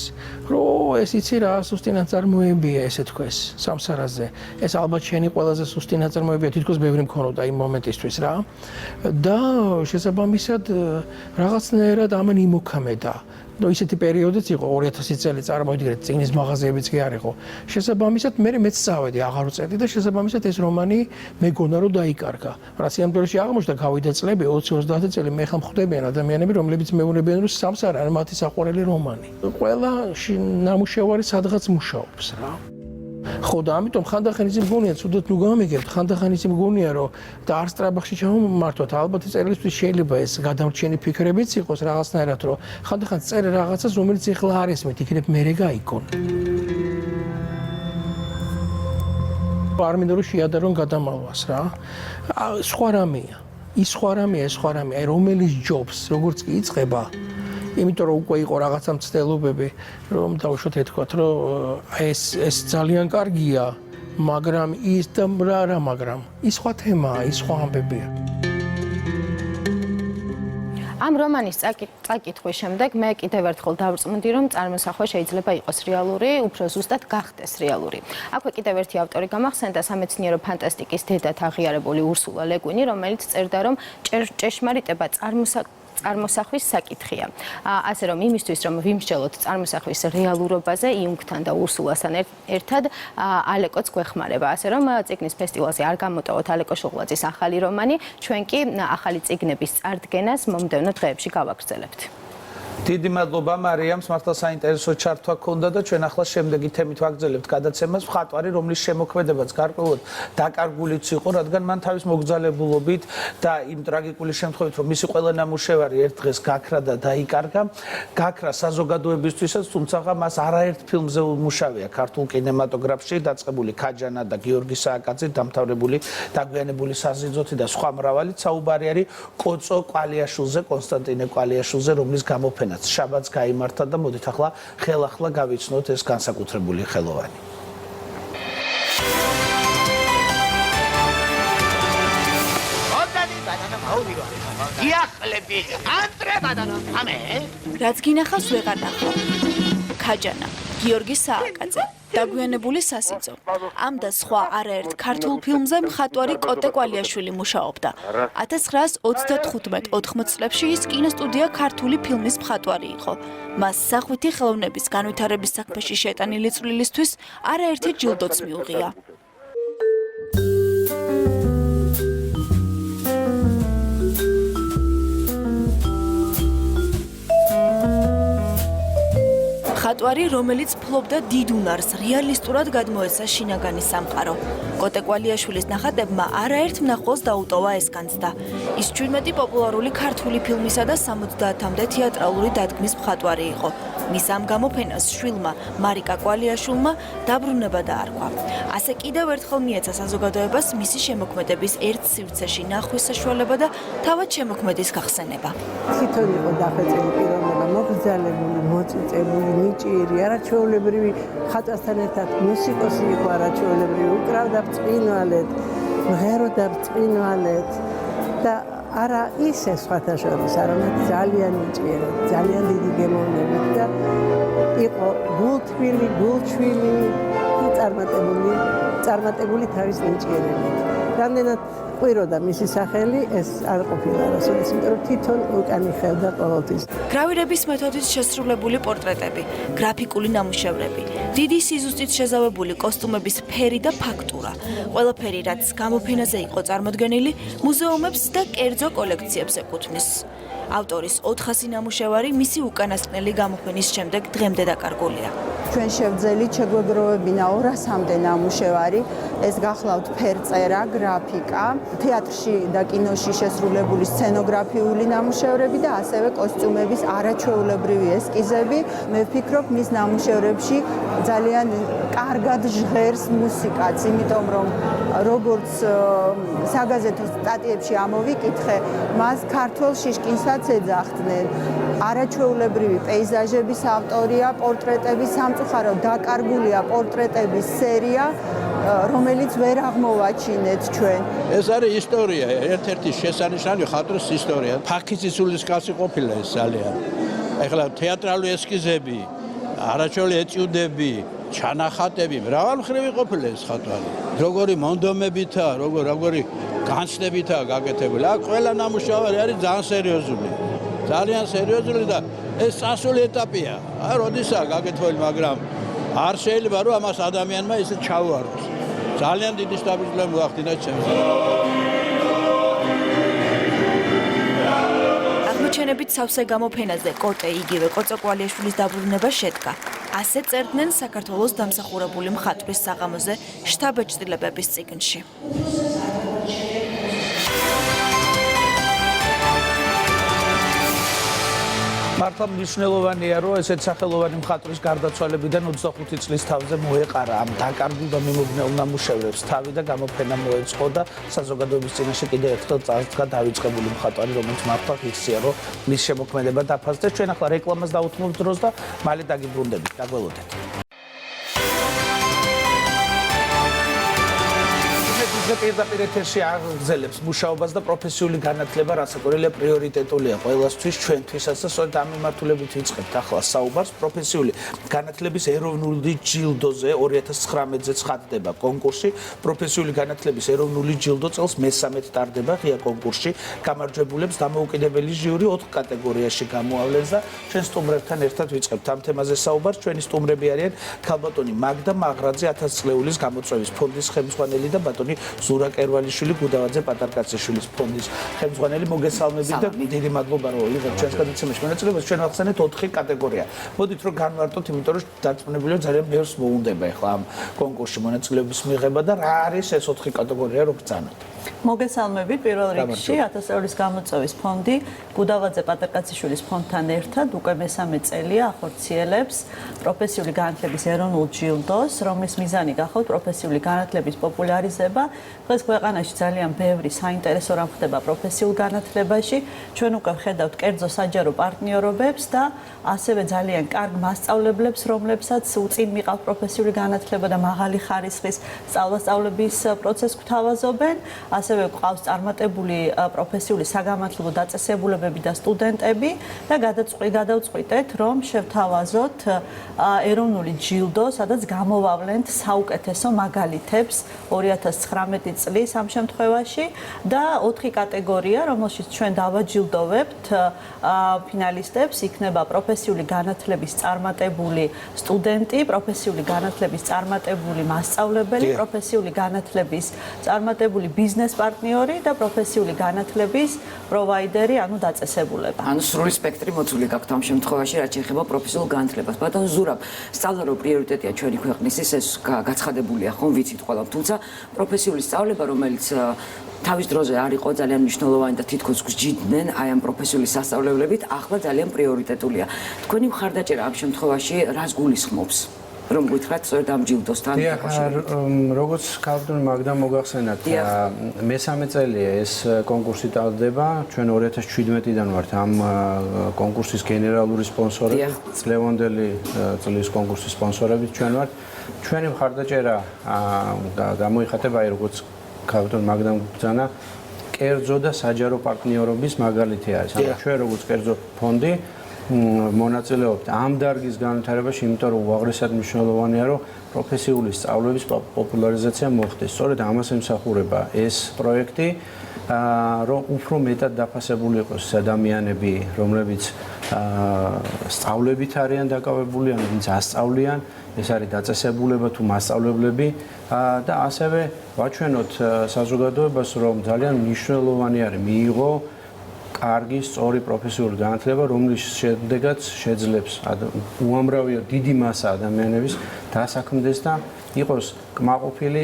რომ ეს იცი რა სუსტი ნაწარმოებია ესე თქვეს სამსარაზე. ეს ალბათ შენი ყველაზე სუსტი ნაწარმოებია, თითქოს ბევრი მქონოდა იმ მომენტისთვის რა. და შესაბამისად რაღაცნაირად ამან იმოქმედა. და ისეთი პერიოდიც იყო 2000 წელი წარმოვიდგინეთ, წიგნის მაღაზიებიც კი არ იყო. შესაბამისად მე მეც წავედი, აღარ ვწერდი და შესაბამისად ეს რომანი მეგონა რომ დაიკარგა. რაც იმდროში აღმოჩნდა, გავიდა წლები 20-30 წელი მე ხომ ხვდებიან ადამიანები, რომლებიც მეუბნებიან რომ სამსარა არის მათი საყვარელი რომანი. ყველა ნამუშევარი სადღაც მუშაობს რა. ხო და ამიტომ ხანდახან ისე მგონია, თუდად ნუ გამიგებთ, ხანდახან ისე მგონია, რომ და არ სტრაბახში ჩამომართვათ, ალბათ წერილისთვის შეიძლება ეს გადამრჩენი ფიქრებიც იყოს რაღაცნაირად, რომ ხანდახან წერე რაღაცას, რომელიც ეხლა არ ესმით, იქნებ მერე გაიგონ. არ მინდა რომ შეადარონ გადამალვას რა. სხვა რამეა. ის სხვა რამეა, აი რომელიც ჯობს, როგორც კი იწყება, იმიტომ რომ უკვე იყო რაღაცა მცდელობები, რომ დავუშვათ ეთქვათ, რომ ეს ძალიან კარგია, მაგრამ ის და რა, მაგრამ ის სხვა თემაა, ის სხვა ამბებია. ამ რომანის წაკითხვის შემდეგ მე კიდევ ერთხელ დავწმუნდი, რომ წარმოსახვა შეიძლება იყოს რეალური, უფრო ზუსტად გახდეს რეალური. აქვე კიდევ ერთი ავტორი გამახსენდა, სამეცნიერო ფანტასტიკის დედად აღიარებული ურსულა ლე გუინი, რომელიც წერდა, რომ ჭეშმარიტება წარმოსახვის საკითხია. ასე რომ იმისთვის რომ ვიმსჯელოთ წარმოსახვის რეალურობაზე, იუნგთან და ურსულასთან ერთად ალეკოც გვეხმარება. ასე რომ წიგნის ფესტივალზე არ გამოტოვოთ ალეკო შუღლაძის ახალი რომანი, ჩვენ კი ახალი წიგნების წარდგენას მომდევნო დღეებში გავაგრძელებთ. დიდი მადლობა მარიამს, მართლა საინტერესო ჩართვა ქონდა და ჩვენ ახლა შემდეგი თემით ვაგრძელებთ გადაცემას. მხატვარი, რომლის შემოქმედებაც გარკვეულად დაკარგულიც იყო, რადგან მან თავის მოგზალებულობით და იმ ტრაგიკული შემთხვევით, რომ მისი ყველა ნამუშევარი ერთ დღეს გაქრა და დაიკარგა, გაქრა საზოგადოებისთვისაც, თუმცა მას არაერთ ფილმზე უმუშავია ქართულ კინემატოგრაფში, დაწყებული ქაჯანა და გიორგი სააკაძით, დამთავრებული დაგვიანებული საზიძოთი და სხვა მრავალით. საუბარი არის კოწო კვალიაშვილზე, კონსტანტინე კვალიაშვილზე, რომლის გამოფენა ჩვენაც შაბათს გაიმართა და მოდით ახლა ხელახლა გავიცნოთ ეს განსაკუთრებული ხელოვანი. რაც გინახავს ვეღარ ნახავ. ქაჯანა, გიორგი სააკაძე, დაგვიანებული სასიძო. ამ და სხვა არაერთ ქართულ ფილმზე მხატვარი კოტე კვალიაშვილი მუშაობდა. 1935-80 წლებში ის კინოსტუდია ქართული ფილმის მხატვარი იყო. მას სახვითი ხელოვნების განვითარების საქმეში შეტანილი წვლილისთვის არაერთი ჯილდოც მიუღია. მხატვარი, რომელიც ფლობდა დიდ უნარს, რეალისტურად გადმოეცა შინაგანი სამყარო. კოტე კვალიაშვილის ნახატებმა არაერთ მნახველს დაუტოვა ეს განცდა. ის 17 პოპულარული ქართული ფილმისა და 70-მდე თეატრალური დადგმის მხატვარი იყო. მის ამ გამოფენას შვილმა, მარიკა კვალიაშვილმა დაბრუნება დაარქვა. ასე კიდევ ერთხელ მიეცა საზოგადოებას მისი შემოქმედების ერთ სივრცეში ნახვის საშუალება და თავად შემოქმედის გახსენება. თვითონ იყო დახვეწილი პიროვნება, მოგზალებული, მოწიწებული, ნიჭიერი, არაჩვეულებრივი ხატვასთან ერთად მუსიკოსი იყო არაჩვეულებრივი, უკრავდა ბრწყინვალედ, მღეროდა ბრწყინვალედ და არა ისე სხვათა შორის, არამედ ძალიან ნიჭიერად, ძალიან დიდი გემოვნებით და იყო გულთბილი, გულჩვილი, წარმატებული თავის ნიჭიერებით. რამდენად ყვიროდა მისი სახელი, ეს არ ყოფილა არასოდეს, იმიტომ რომ თვითონ უკან იხევდა ყოველთვის. გრავირების მეთოდით შესრულებული პორტრეტები, გრაფიკული ნამუშევრები, დიდი სიზუსტით შეზავებული კოსტუმების ფერი და ფაქტურა. ყველაფერი, რაც გამოფენაზე იყო წარმოდგენილი, მუზეუმებს და კერძო კოლექციებს ეკუთვნის. ავტორის 400 ნამუშევარი მისი უკანასკნელი გამოფენის შემდეგ დღემდე დაკარგულია. ჩვენ შევძელით შეგვეგროვებინა 200-მდე ნამუშევარი, ეს გახლავთ ფერწერა, გრაფიკა, თეატრში და კინოში შესრულებული სცენოგრაფიული ნამუშევრები და ასევე კოსტიუმების არაჩვეულებრივი ესკიზები. მე ვფიქრობ, მის ნამუშევრებში ძალიან კარგად ჟღერს მუსიკაც, იმიტომ რომ როგორც საგაზეთო სტატიებში ამოვიკითხე, მას ქართულ შიშკინსაც ეძახდნენ. არაჩვეულებრივი პეიზაჟების ავტორია, პორტრეტების სამწუხაროდ დაკარგულია პორტრეტების სერია, რომელიც ვერ აღმოვაჩინეთ ჩვენ. ეს არის ისტორია, ერთ-ერთი შესანიშნავი ხატვის ისტორია. ფაქიზის სულისკაცი ყოფილა ეს ძალიან. ეხლა თეატრალური ესკიზები, არაჩვეული ეტიუდები, ჩანახატები, მრავალმხრივი ყოფილა ეს ხატვარი. როგორი მონდომებითა, როგორი განცდებითაა გაკეთებული. აქ ყველა ნამუშევარი არის ძალიან სერიოზული. ძალიან სერიოზული და ეს წასული ეტაპია. აი, როდესაც გაკეთებული, მაგრამ არ შეიძლება რომ ამას ადამიანმა ისე ჩაუაროს. ძალიან დიდი სტაბილიზება მოახდინა ჩემს. აღმოჩენებით სავსე გამოფენაზე კოტე იგივე კოწო კვალიაშვილის დაბრუნება შედგა. ასე წერდნენ საქართველოს დამსახურებული მხატვრის საღამოზე შთაბეჭდილებების წიგნში. მართლა მნიშვნელოვანია, რომ ესეთ სახელოვანი მხატვრის გარდაცვალებიდან 25 წლის თავზე მოეყარა ამ დაკარგულ და მიმობნეულ ნამუშევრებს თავი და გამოფენა მოეწყო და საზოგადოების წინაშე კიდევ ერთხელ წარსდგა დავიწყებული მხატვარი, რომელიც მართლა ღირსია, რომ მის შემოქმედება დაფასდეს. ჩვენ ახლა რეკლამას დაუთმობთ დროს და მალე დაგიბრუნდებით. დაგველოდეთ. პირდაპირ ეთერში აღგზელებს მუშაობას და პროფესიული განათლება, რასაკვირველია პრიორიტეტულია ყველასთვის, ჩვენთვისაც და სწორედ ამ მიმართულებით ვიწყებთ ახლა საუბარს. პროფესიული განათლების ეროვნული ჯილდოზე 2019-ზე ცხადდება კონკურსი. პროფესიული განათლების ეროვნული ჯილდო წელს მესამედ ტარდება ღია კონკურსში. გამარჯვებულებს დამოუკიდებელი ჟიური 4 კატეგორიაში გამოავლენს და ჩვენ სტუმრებთან ერთად ვიწყებთ ამ თემაზე საუბარს. ჩვენი სტუმრები არიან ქალბატონი მაგდა მაღრაძე 1000 წლეულის გამოწვევის ფონდის ხელმძღვანელი და ბატონი ზურა კერვალიშვილი გუდავაძე პატარკაციშვილის ფონდის ხელმძღვანელი. მოგესალმებით და დიდი მადლობა რომ იღებთ ჩვენს გადაცემაში მონაწილეობას. ჩვენ ახსენეთ 4 კატეგორია. მოდით რომ განვარტოთ, იმიტომ რომ დარწმუნებულია ძალიან ბევრს მოუნდება ახლა ამ კონკურსში მონაწილეობის მიღება და რა არის ეს 4 კატეგორია რო გწანოთ. მოგესალმებით პირველ რიგში 1000 წლეულის გამოწვევის ფონდი გუდავაძე პატარკაციშვილის ფონდთან ერთად უკვე მესამე წელია ახორციელებს პროფესიული განათლების ეროვნულ ჯილდოს, რომლის მიზანი გახლავთ პროფესიული განათლების პოპულარიზება დღეს ქვეყანაში ძალიან ბევრი საინტერესო რამ ხდება პროფესიულ განათლებაში. ჩვენ უკვე ვხედავთ კერძო საჯარო პარტნიორობებს და ასევე ძალიან კარგ მასწავლებლებს, რომლებსაც უწინ მიყავთ პროფესიული განათლება და მაღალი ხარისხის სწავლასწავლების პროცესს გვთავაზობენ. ასევე გვყავს წარმატებული პროფესიული საგამართლებლო დაწესებულებები და სტუდენტები და გადავწყვიტეთ, რომ შევთავაზოთ ეროვნული ჯილდო, სადაც გამოვავლენთ საუკეთესო მაგალითებს 2019 წლის ამ შემთხვევაში და 4 კატეგორია, რომელშიც ჩვენ დავაჯილდოვებთ ფინალისტებს, იქნება პროფესიული განათლების წარმატებული სტუდენტი, პროფესიული განათლების წარმატებული მასწავლებელი, პროფესიული განათლების წარმატებული ბიზნეს პარტნიორი და პროფესიული განათლების პროვაიდერი, ანუ დაწესებულება. ანუ სრული სპექტრი მოცული გაქვთ ამ შემთხვევაში, რაც შეეხება პროფესიულ განათლებას. ბატონ ზურაბ, სწავლა რო პრიორიტეტია ჩვენი ქვეყნისთვის, ეს გაცხადებულია ხომ, ვიცით ყველამ, თუმცა პროფესიული სწავლება, რომელიც თავის დროზე არ იყო ძალიან მნიშვნელოვანი და თითქოს გვსჯიდნენ აი ამ პროფესიული სასწავლებლებით, ახლა ძალიან პრიორიტეტულია. თქვენი მხარდაჭერა ამ შემთხვევაში რას გულისხმობს? რომ გითხრათ სწორედ ამ ჯილდოსთან დაკავშირებით. როგორც ქალბატონ მაგდამ მოგახსენათ, მესამე წელია ეს კონკურსი ტარდება. ჩვენ 2017-დან ვართ ამ კონკურსის გენერალური სპონსორები, წლევანდელი წლის კონკურსის სპონსორები ჩვენ ვართ. ჩვენი მხარდაჭერა გამოიხატება, აი როგორც ქალბატონ მაგდამ ბრძანა, კერძო და საჯარო პარტნიორობის მაგალითი არის. ანუ ჩვენ როგორც კერძო ფონდი მონაწილეობთ ამ დარგის განვითარებაში, იმიტომ რომ უაღრესად მნიშვნელოვანია, რომ პროფესიული სწავლების პოპულარიზაცია მოხდეს. სწორედ ამას ემსახურება ეს პროექტი, რომ უფრო მეტად დაფასებული იყოს ადამიანები, რომლებიც სწავლებით არიან დაკავებული, ან ვინც ასწავლიან, ეს არის დაწესებულება თუ მასწავლებლები და ასევე ვაჩვენოთ საზოგადოებას, რომ ძალიან მნიშვნელოვანი არის მიიღო კარგი, სწორი პროფესიული განათლება, რომლის შედეგაც შეძლებს უამრავი დიდი მასა ადამიანების დასაქმდეს და იყოს კმაყოფილი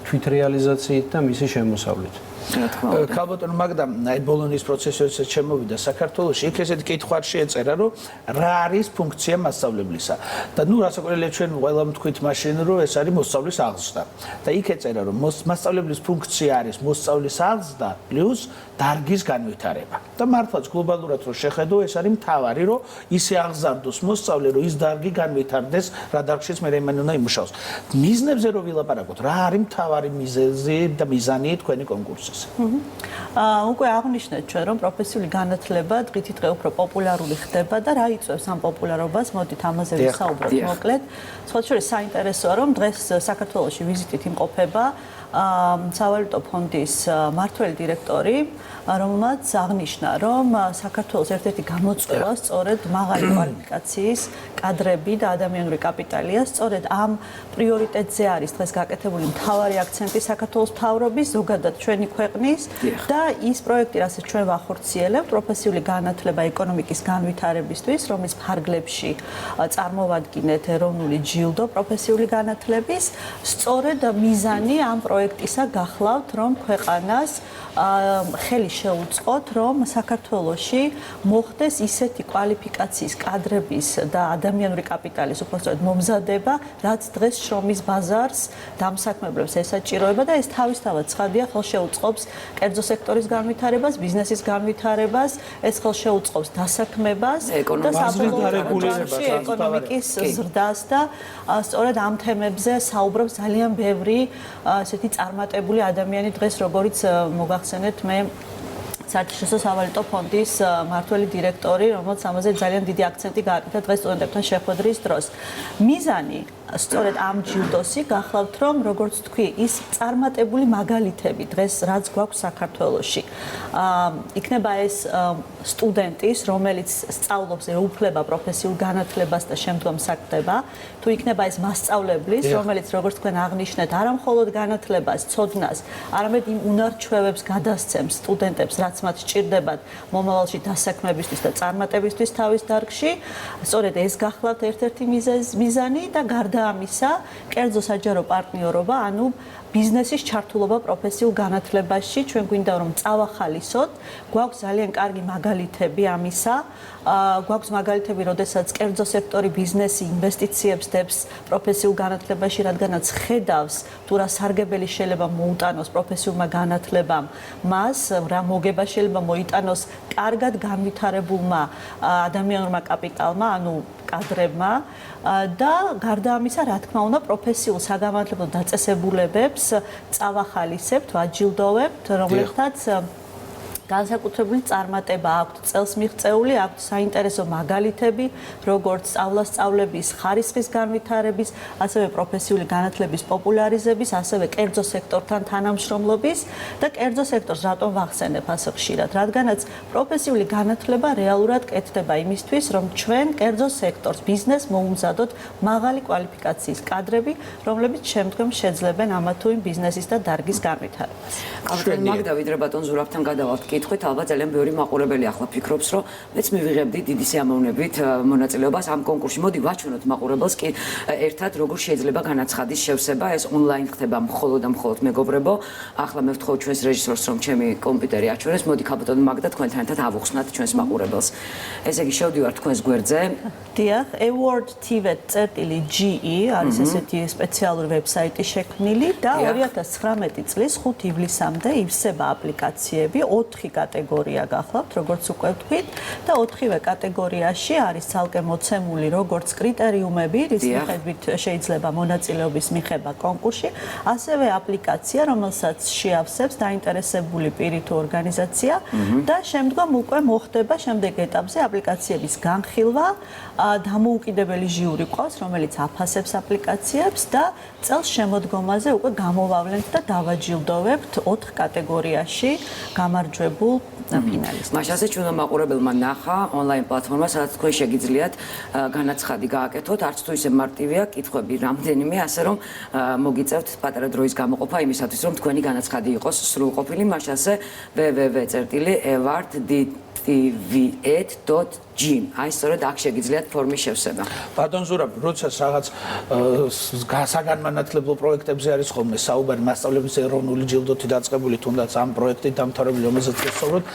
თვითრეალიზაციით და მისი შემოსავლით. ქალბატონ მაგდამ, აი ბოლონის პროცესი როდესაც შემოვიდა საქართველოში, იქ ესეთი კითხვა შეეწერა, რომ რა არის ფუნქცია მასწავლებლისა. და ნუ რასაკვირველია ჩვენ ყველამ თქვით მაშინ, რომ ეს არის მოსწავლის აღზრდა. და იქ ეწერა, რომ მასწავლებლის ფუნქცია არის მოსწავლის აღზრდა პლუს დარგის განვითარება. და მართლაც გლობალურად რო შეხედო, ეს არის მთავარი, რომ ისე აღზარდოს მოსწავლე, რომ ის დარგი განვითარდეს, რა დარგშიც მე იმენ უნდა იმუშაოს. მიზნებზე რო ვილაპარაკოთ, რა არის მთავარი მიზეზი და მიზანი თქვენი კონკურსის? უკვე აღნიშნეთ ჩვენ, რომ პროფესიული განათლება დღითიდღე უფრო პოპულარული ხდება და რა იწვევს ამ პოპულარობას, მოდით ამაზე ვისაუბროთ მოკლედ. სხვა შორის საინტერესოა, რომ დღეს საქართველოში ვიზიტით იმყოფება სავალუტო ფონდის მმართველი დირექტორი, რომელმაც აღნიშნა, რომ საქართველოს ერთ-ერთი გამოწვევა სწორედ მაღალი კვალიფიკაციის კადრები და ადამიანური კაპიტალია. სწორედ ამ პრიორიტეტზე არის დღეს გაკეთებული მთავარი აქცენტი საქართველოს მთავრობის, ზოგადად ჩვენი ქვეყნის და ის პროექტი, რასაც ჩვენ ვახორციელებთ, პროფესიული განათლება ეკონომიკის განვითარებისთვის, რომლის ფარგლებში წარმოვადგინეთ ეროვნული ჯილდო პროფესიული განათლების, სწორედ მიზანი ამ პროექტისა გახლავთ, რომ ქვეყანას ხელი შეუწყოთ, რომ საქართველოში მოხდეს ისეთი კვალიფიკაციის კადრების და ადამიანური კაპიტალის უпростоრად მომზადება, რაც დღეს შრომის ბაზარს დამსაქმებლებს ესაჭიროება და ეს თავისთავად ცხადია ხელშეუწყობს კერძო სექტორის განვითარებას, ბიზნესის განვითარებას, ეს ხელშეუწყობს დასაქმებას და საბოლოოში ეკონომიკის ზრდას და სწორედ ამ თემებზე საუბრობს ძალიან ბევრი ესეთი წარმატებული ადამიანი დღეს, როგორც მოგახსენეთ მე საერთაშორისო სავალუტო ფონდის მმართველი დირექტორი, რომელსაც ამაზე ძალიან დიდი აქცენტი გააკეთა დღეს სტუდენტებთან შეხვედრის დროს. მიზანი სწორედ ამ ჯილდოსი გახლავთ, რომ როგორც თქვი, ის წარმატებული მაგალითები დღეს რაც გვაქვს საქართველოში. იქნება ეს სტუდენტის, რომელიც სწავლობს ეუფლება პროფესიულ განათლებას და შემდგომ საქმდება, თუ იქნება ეს მასწავლებლის, რომელიც როგორც თქვენ აღნიშნეთ, არა მხოლოდ განათლებას, ცოდნას, არამედ იმ უნარ-ჩვევებს გადასცემს სტუდენტებს, რაც მათ სჭირდებათ მომავალში დასაქმებისთვის და წარმატებისთვის თავის დარგში. სწორედ ეს გახლავთ ერთ-ერთი მიზანი და გარდა გარდა ამისა, კერძო საჯარო პარტნიორობა, ანუ ბიზნესის ჩართულობა პროფესიულ განათლებაში, ჩვენ გვინდა რომ წავახალისოთ, გვაქვს ძალიან კარგი მაგალითები ამისა, გვაქვს მაგალითები, როდესაც კერძო სექტორი ბიზნესი ინვესტიციებს დებს პროფესიულ განათლებაში, რადგანაც ხედავს, თუ რა სარგებელი შეიძლება მოუტანოს პროფესიულმა განათლებამ, მას რა მოგება შეიძლება მოიტანოს კარგად განვითარებულმა ადამიანურმა კაპიტალმა, ანუ კადრებმა და გარდა ამისა, რა თქმა უნდა, პროფესიულ საგანმანათლებლო დაწესებულებებს წავახალისებთ, ვაჯილდოვებთ, რომლებთაც განსაკუთრებული წარმატება აქვთ, წელს მიღწეული, აქვთ საინტერესო მაგალითები, როგორც სწავლასწავლების ხარისხის განვითარების, ასევე პროფესიული განათლების პოპულარიზების, ასევე კერძო სექტორთან თანამშრომლობის და კერძო სექტორს რატომ ვახსენებ ასე ხშირად, რადგანაც პროფესიული განათლება რეალურად კეთდება იმისთვის, რომ ჩვენ კერძო სექტორს, ბიზნესს მოუმზადოთ მაღალი კვალიფიკაციის კადრები, რომლებიც შემდგომ შეძლებენ ამა თუ იმ ბიზნესის და დარგის განვითარებას. კაპიტან მაგდა ვიდრე ბატონ ზურაბთან გადავალთ კითხვით, ალბათ ძალიან ბევრი მაყურებელი ახლა ფიქრობს, რომ მეც მივიღებდი დიდი სიამოვნებით მონაწილეობას ამ კონკურსში. მოდი ვაჩვენოთ მაყურებელს კი ერთად როგორ შეიძლება განაცხადის შევსება, ეს ონლაინ ხდება მხოლოდ და მხოლოდ მეგობრებო. ახლა მე ვთხოვ ჩვენს რეჟისორს, რომ ჩემი კომპიუტერი აჩვენოს. მოდი კაპიტან მაგდა თქვენთან ერთად ავუხსნათ ჩვენს მაყურებელს. ესე იგი შევდივართ თქვენს გვერდზე. დიახ, award.tv.ge არის ესეთი სპეციალური ვებსაიტი შექმნილი და 2019 წლის 5 ივლისამდე ივსება აპლიკაციები 4 კატეგორია გახლავთ, როგორც უკვე ვთქვით და 4-ვე კატეგორიაში არის ცალკე მოცემული როგორც კრიტერიუმები, რის მიხედვით შეიძლება მონაწილეობის მიღება კონკურსში, ასევე აპლიკაცია, რომელსაც შეავსებს დაინტერესებული პირი თუ ორგანიზაცია და შემდგომ უკვე მოხდება შემდეგ ეტაპზე აპლიკაციების განხილვა, დამოუკიდებელი ჟიური ყავს, რომელიც აფასებს აპლიკაციებს და წელს შემოდგომაზე უკვე გამოვავლენთ და დავაჯილდოვებთ 4 კატეგორიაში გამარჯვებულ ფინალისტს. მაშასე ჩვენმა მაყურებელმა ნახა ონლაინ პლატფორმა, სადაც თქვენ შეგიძლიათ განაცხადი გააკეთოთ, არც თუ ისე მარტივია, კითხვები რამდენიმე, ასე რომ მოგიწევთ პატარა დროის გამოყოფა იმისათვის, რომ თქვენი განაცხადი იყოს სრულყოფილი. მაშასე www.tv.ge აი სწორედ აქ შეგიძლიათ ფორმის შევსება. ბატონ ზურაბ, როცა რაღაც საგანმანათლებლო პროექტებზე არის ხოლმე საუბარი, მასწავლებლების ეროვნული ჯილდოთი დაწყებული, თუნდაც ამ პროექტით დამთავრებული, რომელზეც ვსაუბრობთ,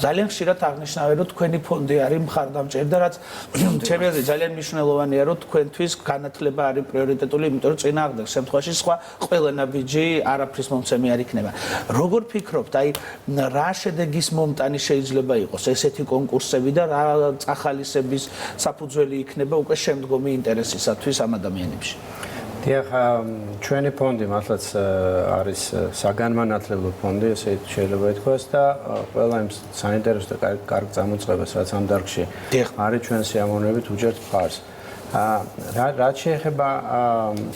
ძალიან ხშირად აღნიშნავენ, რომ თქვენი ფონდი არის მხარდამჭერი და რაც ჩემი აზრით ძალიან მნიშვნელოვანია, რომ თქვენთვის განათლება არის პრიორიტეტული, იმიტომ რომ წინააღმდეგ შემთხვევაში სხვა ყველა ნაბიჯი არაფრის მომცემი არ იქნება. როგორ ფიქრობთ, აი რა შედეგის მომტანი შეიძლება იყოს ესეთი კონკურსები და რა ახალისების საფუძველი იქნება უკვე შემდგომი ინტერესისათვის ამ ადამიანებში. დიახ, ჩვენი ფონდი მართლაც არის საგანმანათლებლო ფონდი, ესე შეიძლება ითქვას და ყველა იმ საინტერესო და კარგ წამოწყებას, რაც ამ დარგში არის ჩვენ სიამოვნებით უჯერთ მხარს. რაც შეეხება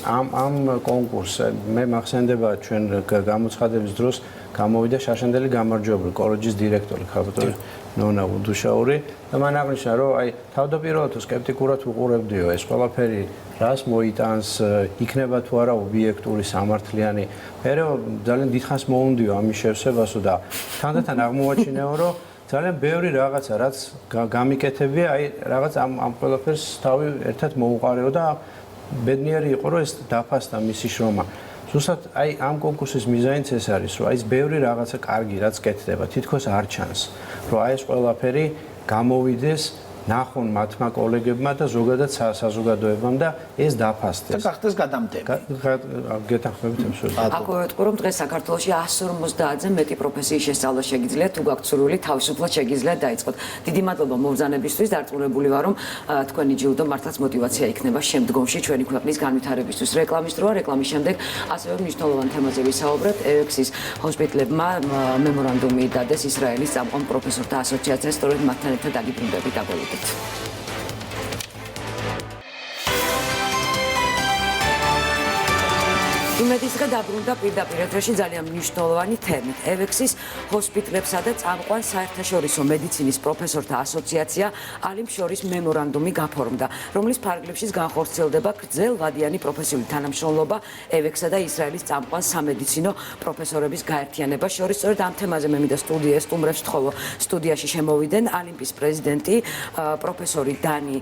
ამ კონკურსს, მე მახსენდება ჩვენ გამოცხადების დროს გამოვიდა შაშანდელი გამარჯვებული კოლეჯის დირექტორი ხალხური ნონა უდუშაური და მან აღნიშნა, რომ აი თავდაპირველად თუ სკეპტიკურად უყურებდიო ეს ყველაფერი რას მოიტანს, იქნება თუ არა ობიექტური, სამართლიანი. მე ძალიან დიდხანს მოუნდიო ამის შევსებასო და თანდათან აღმოვაჩინეო, რომ ძალიან ბევრი რაღაცა, რაც გამიკეთებია, აი რაღაც ამ ყველაფერს თავი ერთად მოუყარეო და ბედნიერი იყო, რომ ეს დაფასდა მისი შრომა. ზუსტად აი ამ კონკურსის მიზანიც ეს არის, რომ აი ეს ბევრი რაღაცა კარგი რაც კეთდება, თითქოს არ ჩანს, რომ აი ეს ყველაფერი გამოვიდეს ნახონ მათმა კოლეგებმა და ზოგადად საზოგადოებამ და ეს დაფასდეს. და გახდეს გადამდები. გეთანხმებით მსურველად. აქ ვეტყვი, რომ დღეს საქართველოში 150-ზე მეტი პროფესიის შესწავლა შეგიძლიათ, თუ გაქვთ სურვილი, თავისუფლად შეგიძლიათ დაიწყოთ. დიდი მადლობა მობრძანებისთვის, დარწმუნებული ვარ, რომ თქვენი ჯილდო მართლაც მოტივაცია იქნება შემდგომში ჩვენი ქვეყნის განვითარებისთვის. რეკლამის დროა, რეკლამის შემდეგ ასევე მნიშვნელოვან თემაზე ვისაუბრებთ. EX-ის ჰოსპიტალებმა მემორანდუმი დადეს ისრაელის წამყვან პროფესორთა ასოციაციას, სწორედ მათთან ერთად დაგიბრუნდებით დაგვალიტეთ. იმედის დღე დაბრუნდა პირდაპირ ეთერში ძალიან მნიშვნელოვანი თემით. ევექსის ჰოსპიტლებსა და წამყვან საერთაშორისო მედიცინის პროფესორთა ასოციაცია ალიმ შორის მემორანდუმი გაფორმდა, რომლის ფარგლებშიც განხორციელდება გრძელვადიანი პროფესიული თანამშრომლობა ევექსსა და ისრაელის წამყვან სამედიცინო პროფესორების გაერთიანება შორის. სწორედ ამ თემაზე მე მინდა სტუდიას სტუმრებს ვთხოვო. სტუდიაში შემოვიდნენ ალიმპის პრეზიდენტი პროფესორი დანი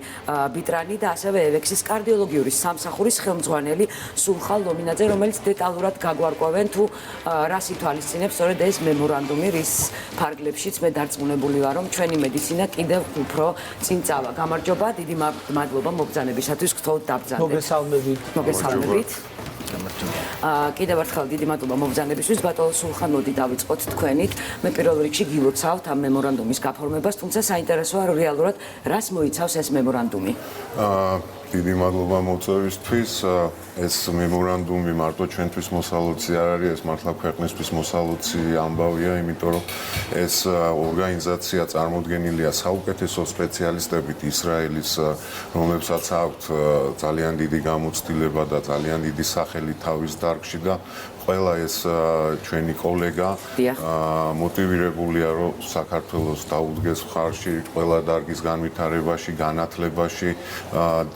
ბიტრანი და ასევე ევექსის კარდიოლოგიური სამსახურის ხელმძღვანელი სულხან ლომინაძე, რომელიც დეტალურად გაგვარკვევენ თუ რას ითვალისწინებს სწორედ ეს მემორანდუმი, რის ფარგლებშიც მე დარწმუნებული ვარ, რომ ჩვენი მედიცინა კიდევ უფრო წინ წავა. გამარჯობა, დიდი მადლობა მობრძანებისათვის, გთხოვთ დაბრძანდეთ. მოგესალმებით. კიდევ ერთხელ დიდი მადლობა მობრძანებისთვის. ბატონო სულხან, მოდი დავიწყოთ თქვენით. მე პირველ რიგში გილოცავთ ამ მემორანდუმის გაფორმებას, თუმცა საინტერესოა რეალურად რას მოიცავს ეს მემორანდუმი. დიდი მადლობა მოწვევისთვის. ეს მემორანდუმი მარტო ჩვენთვის მოსალოცი არ არის, ეს მართლა ქვეყნისთვის მოსალოცი ამბავია, იმიტომ რომ ეს ორგანიზაცია წარმოდგენილია საუკეთესო სპეციალისტებით ისრაელის, რომლებსაც აქვთ ძალიან დიდი გამოცდილება და ძალიან დიდი სახელი თავის დარგში და ყველა ეს ჩვენი კოლეგა მოტივირებულია, რომ საქართველოს დაუდგეს მხარში ყველა დარგის განვითარებაში, განათლებაში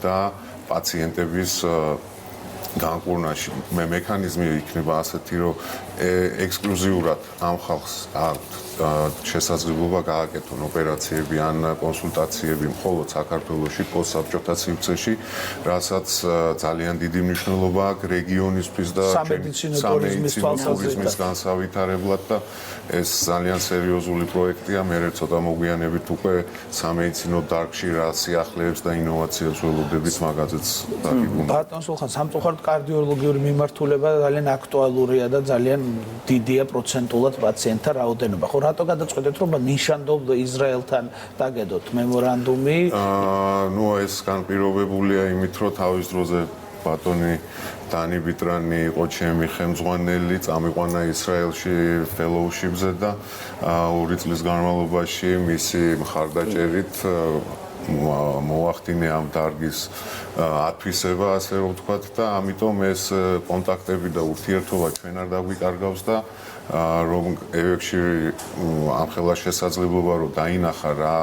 და პაციენტების განკურნაში. მექანიზმი იქნება ასეთი, რომ ექსკლუზიურად ამ ხალხს აქვთ შესაძლებლობა გააკეთონ ოპერაციები ან კონსულტაციები მხოლოდ საქართველოში პოსტსაბჭოთა სივრცეში, რასაც ძალიან დიდი მნიშვნელობა აქვს რეგიონისთვის და სამედიცინო ტურიზმის განსავითარებლად და ეს ძალიან სერიოზული პროექტია. მე ცოტა მოგვიანებით უკვე სამედიცინო დარგში რა სიახლეებს და ინოვაციებს ველოდებით მაგაზეც დაგიგუნა. ბატონ სულხან, სამწუხაროდ კარდიოლოგიური მიმართულება ძალიან აქტუალურია და ძალიან დიდია პროცენტულად პაციენტთა რაოდენობა. ხო, რატო გადაწყვეტეთ, რომ ნიშანდობ ისრაელთან დაგედოთ მემორანდუმი? ეს განპირობებულია იმით, რომ თავის დროზე ბატონი დანი ბიტრანი იყო ჩემი ხელმძღვანელი, წამიყვანა ისრაელში ფელოუშიპზე და 2 წლის განმავლობაში მისი მხარდაჭერით მოახდინე ამ დარგის ათვისება, ასე რომ ვთქვათ და ამიტომ ეს კონტაქტები და ურთიერთობა ჩვენ არ დაგვიკარგავს და რომ ევექსში ამხელა შესაძლებლობა რომ დაინახა რა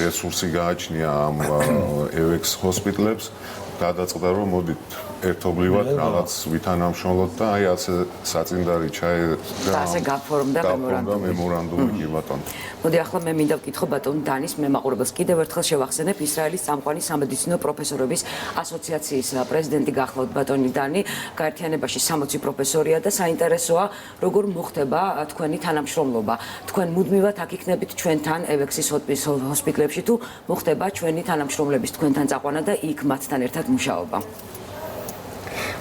რესურსი გააჩნია ამ ევექს ჰოსპიტლებს, გადაწყდა რომ მოდით ერთობლივად რაღაც ვითანამშრომლოთ და აი ასე საწინდარი ჩაერგა. ასე გაფორმდა მემორანდუმი კი ბატონო. მოდი ახლა მე მინდა ვკითხო ბატონ დანის მემაყურებელს. კიდევ ერთხელ შევახსენებ, ისრაელის წამყვანი სამედიცინო პროფესორების ასოციაციის პრეზიდენტი გახლავთ ბატონი დანი. გაერთიანებაში 60 პროფესორია და საინტერესოა, როგორ მოხდება თქვენი თანამშრომლობა. თქვენ მუდმივად აქ იქნებით ჩვენთან ევექსის ჰოსპიტლებში თუ მოხდება ჩვენი თანამშრომლების თქვენთან წაყვანა და იქ მათთან ერთად მუშაობა?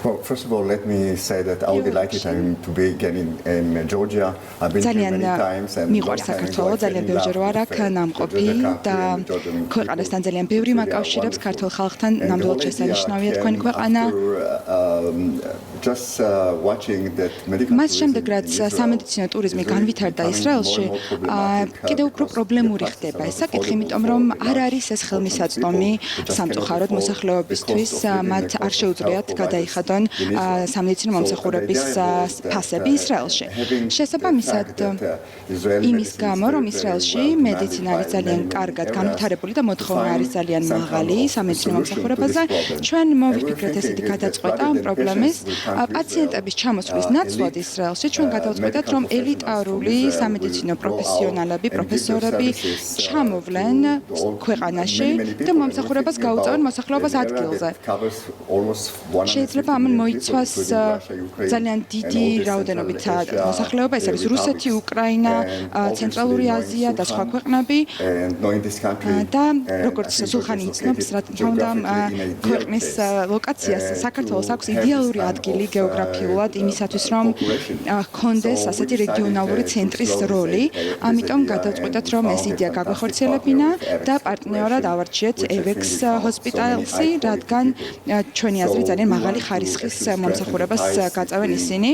Well, first of all, let me say that I would be delighted to be again in Georgia. I've been here many times and მიყვარს საქართველო, ძალიან ბევრჯერ ვარ აქ ნამყოფი და ქვეყანასთან ძალიან ბევრი მაკავშირებს ქართულ ხალხთან ნამდვილად შესანიშნავია თქვენი ქვეყანა. Just watching that medical მას შემდეგ რაც სამედიცინო ტურიზმი განვითარდა ისრაელში, კიდევ უფრო პრობლემური ხდება ეს საკითხი, იმიტომ რომ არ არის ეს ხელმისაწვდომი სამწუხაროდ მოსახლეობისთვის, მათ არ შეუძლიათ გადაიხადონ სამედიცინო მომსახურების ფასები ისრაელში. შესაბამისად, იმის გამო, რომ ისრაელში მედიცინა არის ძალიან კარგად განვითარებული და მოთხოვნა არის ძალიან მაღალი სამედიცინო მომსახურებაზე, ჩვენ მოვიფიქრეთ ესეთი გადაწყვეტა ამ პრობლემის. პაციენტების ჩამოსვლის ნაცვლად ისრაელში ჩვენ გადავწყვეტეთ, რომ ელიტარული სამედიცინო პროფესიონალები, პროფესორები ჩამოვლენ ქვეყანაში და მომსახურებას გაუწევენ მოსახლეობას ადგილზე. შეიძლება ამან მოიცვას ძალიან დიდი რაოდენობით მოსახლეობა, ეს არის რუსეთი, უკრაინა, ცენტრალური აზია და სხვა ქვეყნები. და როგორც სულხანი იცნობს, რა თქმა უნდა, ქვეყნის ლოკაციას საქართველოს აქვს იდეალური ადგილი გეოგრაფიულად იმისათვის, რომ ჰქონდეს ასეთი რეგიონალური ცენტრის როლი. ამიტომ გადავწყვეტეთ, რომ ეს იდეა გაგვეხორციელებინა და პარტნიორად ავარჩიეთ ევექს ჰოსპიტალსი, რადგან ჩვენი აზრით ძალიან მაღალი ხარისხის მომსახურებას გაწევენ ისინი.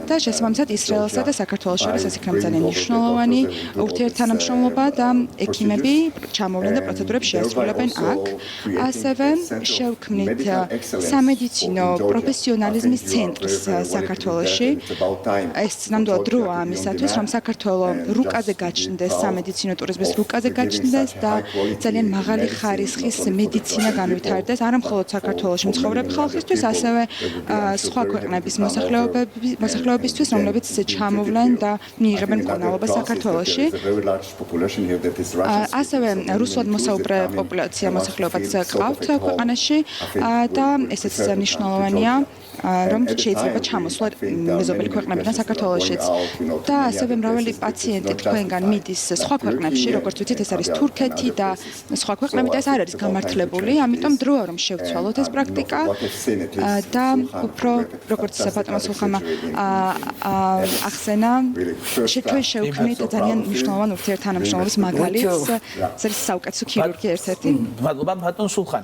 და შესაბამისად ისრაელსა და საქართველოს შორის ეს იქნება ძალიან მნიშვნელოვანი ურთიერთთანამშრომლობა და ექიმები ჩამოვლენ და პროცედურებს შეასრულებენ აქ. ასევე შევქმნით სამედიცინო პროფესიონალ პროფესიონალიზმის ცენტრის საქართველოში. ეს ნამდვილად დროა ამისათვის, რომ საქართველო რუკაზე გაჩნდეს სამედიცინო ტურიზმის რუკაზე გაჩნდეს და ძალიან მაღალი ხარისხის მედიცინა განვითარდეს არა მხოლოდ საქართველოში მცხოვრებ ხალხისთვის, ასევე სხვა ქვეყნების მოსახლეობისთვის, რომლებიც ჩამოვლენ და მიიღებენ მკურნალობას საქართველოში. ასევე რუსულად მოსაუბრე პოპულაცია მოსახლეობაც ყავთ ქვეყანაში და ესეც მნიშვნელოვანია, რომ შეიძლება ჩამოსვლა მეზობელი ქვეყნებიდან საქართველოშიც. და ასევე მრავალი პაციენტი თქვენგან მიდის სხვა ქვეყნებში, როგორც ვიცით, ეს არის თურქეთი და სხვა ქვეყნები და ეს არ არის გამართლებული, ამიტომ დროა რომ შევცვალოთ ეს პრაქტიკა და უფრო როგორც ბატონო სულხამა ახსენა, ჩვენ შევქმნით ძალიან მნიშვნელოვან ურთიერთთანამშრომლობის მაგალითს, ეს არის საუკეთესო ქირურგი ერთ-ერთი. მადლობა ბატონ სულხან.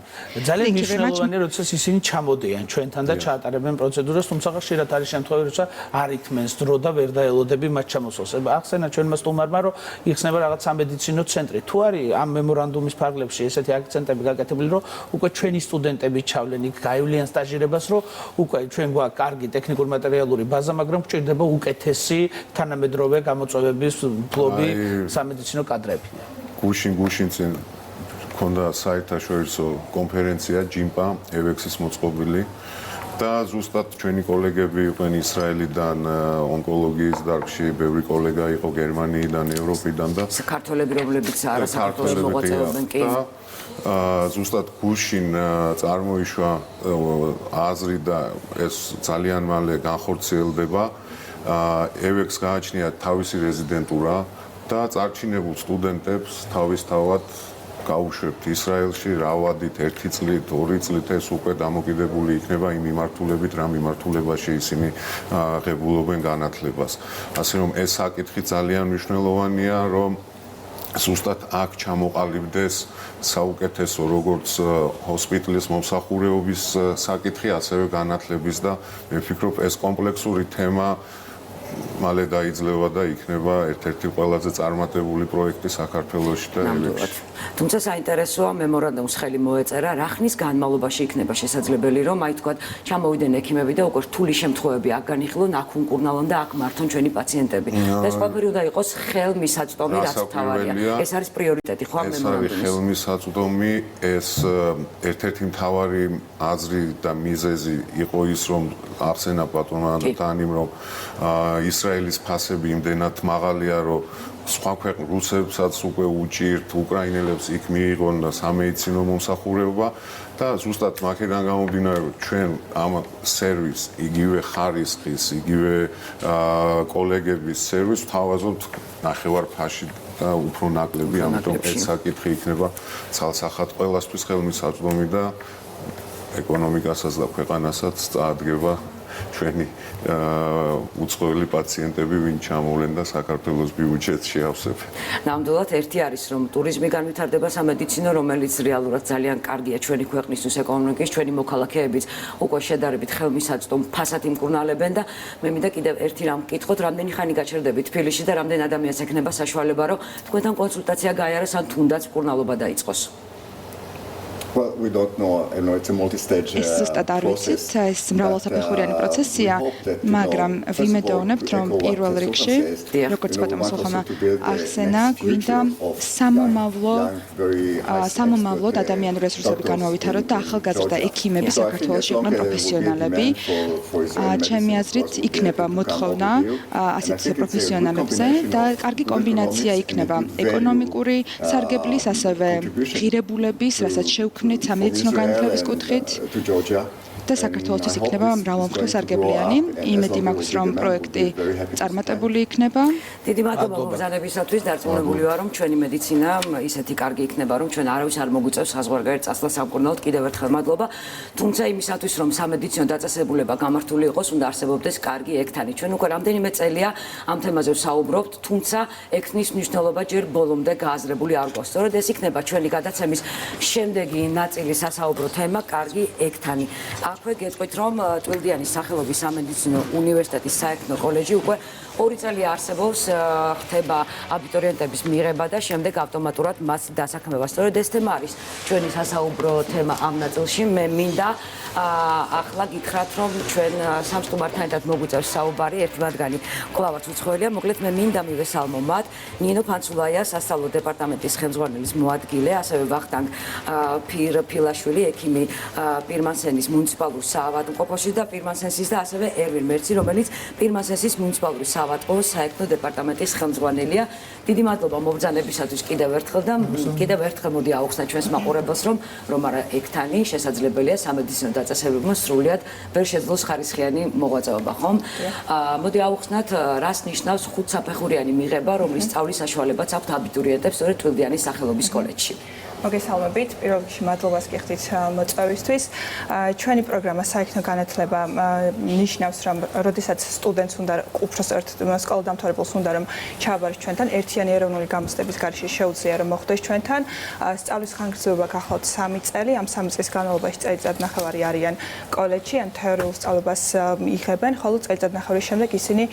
ძალიან მნიშვნელოვანია, როდესაც ისინი ჩამოდიან ჩვენთან და ჩაატარებენ პროცედურას, თუმცა ხშირად არის შემთხვევები, როცა არ იქმნეს დრო და ვერ დაელოდები მათ ჩამოსვლას. ახსენა ჩვენმა სტუმარმა, რომ იხსნება რაღაც სამედიცინო ცენტრი. თუ არის ამ მემორანდუმის ფარგლებში ესეთი აქცენტები გაკეთებული, რომ უკვე ჩვენი სტუდენტები ჩავლენ იქ, გაივლიან სტაჟირებას, რომ უკვე ჩვენ გვაქვს კარგი ტექნიკურ-მატერიალური ბაზა, მაგრამ გვჭირდება უკეთესი თანამედროვე გამოწვევების ფლობი სამედიცინო კადრები. გუშინ წინ ქონდა საერთაშორისო კონფერენცია ჯიმპა ევექსის მოწყობილი და ზუსტად ჩვენი კოლეგები იყვნენ ისრაელიდან, ონკოლოგიის დარგში, ბევრი კოლეგა იყო გერმანიიდან, ევროპიდან და საქართველები, რომლებიც არა საქართველოს მოღვაწეობენ კი. ზუსტად გუშინ წარმოიშვა აზრი და ეს ძალიან მალე განხორციელდება. ევექს გააჩნია თავისი რეზიდენტურა და წარჩინებულ სტუდენტებს თავისთავად გაუშვებთ ისრაელში, რავადით 1 წლით, 2 წლით ეს უკვე დამოკიდებული იქნება იმ მიმართულებით, რა მიმართულებაში ისინი ღებულობენ განათლებას. ასე რომ ეს საკითხი ძალიან მნიშვნელოვანია, რომ ზუსტად აქ ჩამოყალიბდეს საუკეთესო როგორც ჰოსპიტალის მომსახურეობის საკითხი, ასევე განათლების და მე ვფიქრობ ეს კომპლექსური თემა მალე დაიძლევა და იქნება ერთ-ერთი ყველაზე წარმატებული პროექტი საქართველოში და ევექსში. თუმცა საინტერესოა მემორანდუმს ხელი მოეწერა, რა ხნის განმავლობაში იქნება შესაძლებელი, რომ აი თქვა ჩამოვიდნენ ექიმები და უკვე რთული შემთხვევები აქ განიხილონ, აქ უმკურნალონ და აქ მართონ ჩვენი პაციენტები. და ეს ყველაფერი უნდა იყოს ხელმისაწვდომი, რაც თავარია. ეს არის პრიორიტეტი ხო ამ მემორანდუმის? ეს არის ხელმისაწვდომი, ეს ერთ-ერთი მთავარი აზრი და მიზეზი იყო ის, რომ ახსენა ბატონმა თანიმ, რომ ისრაელის ფასები იმდენად მაღალია, რომ სხვა ქვეყნ რუსებსაც უკვე უჭირთ, უკრაინელებს იქ მიიღონ სამედიცინო მომსახურება და ზუსტად მაქედან გამომდინარე, რომ ჩვენ ამ სერვისს, იგივე ხარისხის, იგივე კოლეგების სერვისს თავაზობთ ნახევარ-ფაში და უფრო ნაკლები, ამიტომ ეს საკითხი იქნება ცალსახად ყველასთვის ხელმისაწვდომი და ეკონომიკასაც და ქვეყანასაც წაადგება ჩვენი უცხოელი პაციენტები, ვინ ჩამოვლენ და საქართველოს ბიუჯეტს შეავსებენ. ნამდვილად ერთი არის, რომ ტურიზმი განვითარდება სამედიცინო, რომელიც რეალურად ძალიან კარგია ჩვენი ქვეყნისთვის, ეკონომიკის, ჩვენი მოქალაქეების უკვე შედარებით ხელმისაწვდომ ფასად იმკურნალებენ და მე მინდა კიდევ ერთი რამ ვკითხოთ, რამდენი ხანი გაჩერდებით თბილისში და რამდენ ადამიანს ექნება საშუალება, რომ თქვენთან კონსულტაცია გაიაროს ან თუნდაც მკურნალობა დაიწყოს. Well, we don't know, it's a multi-stage ეს ზუსტად არ ვიცით, ეს მრავალსაფეხურიანი პროცესია, მაგრამ ვიმედოვნებთ, რომ პირველ რიგში, როგორც ბატონო სულხამა ახსენა, გვინდა სამომავლოდ ადამიანური რესურსები განვავითაროთ და ახალგაზრდა ექიმები საქართველოში იყვნენ პროფესიონალები. ჩემი აზრით, იქნება მოთხოვნა ასეთ პროფესიონალებზე და კარგი კომბინაცია იქნება ეკონომიკური სარგებლის, ასევე ღირებულების, რასაც შევქმნით სამედიცინო განათლების კუთხით და საქართველოსთვის იქნება მრავალმხრივსარგებლიანი. იმედი მაქვს, რომ პროექტი წარმატებული იქნება. დიდი მადლობა მოგზაურობისათვის. დარწმუნებული ვარ, რომ ჩვენი მედიცინა ისეთი კარგი იქნება, რომ ჩვენ არავის არ მოგვიწევს საზღვარგარეთ წასვლა სამკურნალოდ. კიდევ ერთხელ მადლობა. თუმცა იმისათვის, რომ სამედიცინო დაწესებულება გამართული იყოს, უნდა არსებობდეს კარგი ექთანი. ჩვენ უკვე რამდენიმე წელია ამ თემაზე ვსაუბრობთ, თუმცა ექთნის მნიშვნელობა ჯერ ბოლომდე გააზრებული არ გვაქვს. სწორედ ეს იქნება ჩვენი გადაცემის შემდეგი ნაწილი სასაუბრო თემა კარგი ექთანი. აქვე გეტყვით, რომ ტვილდიანის სახელობის სამედიცინო უნივერსიტეტის საექნო კოლეჯი უკვე 2 წელი არსებობს ხდება აბიტურიენტების მიღება და შემდეგ ავტომატურად მას დასაქმება. სწორედ ეს თემა არის ჩვენი სასაუბრო თემა ამ ნაწილში. მე მინდა ახლა გითხრათ, რომ ჩვენ სამ სტუმართან ერთად მოგვიწევს საუბარი, ერთი მათგანი კვლავაც უცხოელია, მოკლედ მე მინდა მივესალმო მათ ნინო ფანცულაია, სასწავლო დეპარტამენტის ხელმძღვანელის მოადგილე, ასევე ვახტანგ ფილაშვილი, ექიმი პირმანსენის მუნიციპალურ საავადმყოფოში და პირმანსენსის და ასევე ერვინ მერცი, რომელიც პირმანსენსის მუნიციპალური საავადმყოფოს საექნო დეპარტამენტის ხელმძღვანელია. დიდი მადლობა მობრძანებისათვის კიდევ ერთხელ და კიდევ ერთხელ მოდი აუხსნა ჩვენს მაყურებელს, რომ არა ექთანი შესაძლებელია სამედიცინო დაწესებულებმა სრულიად ვერ შეძლოს ხარისხიანი მოღვაწეობა, ხომ? მოდი აუხსნათ, რას ნიშნავს ხუთსაფეხურიანი მიღება, რომლის სწავლის საშუალებაც აქვთ აბიტურიენტებს სწორედ ტვილდიანის სახელობის კოლეჯში. მოგესალმებით, პირველ რიგში მადლობას გიხდით მოწვევისთვის. ჩვენი პროგრამა საექნო განათლება ნიშნავს, რომ როდესაც სტუდენტს უნდა უпроსტ სკოლადამთავრებელს უნდა რომ ჩააბარეს ჩვენთან, ერთიანი ეროვნული გამოცდების გარეშე შეუძლია რომ მოხვდეს ჩვენთან. სწავლის ხანგრძლივობა გახლავთ 3 წელი, ამ 3 წლის განმავლობაში წელიწადნახევარი არიან კოლეჯში, ან თეორიულ სწავლებას იღებენ, ხოლო წელიწადნახევრის შემდეგ ისინი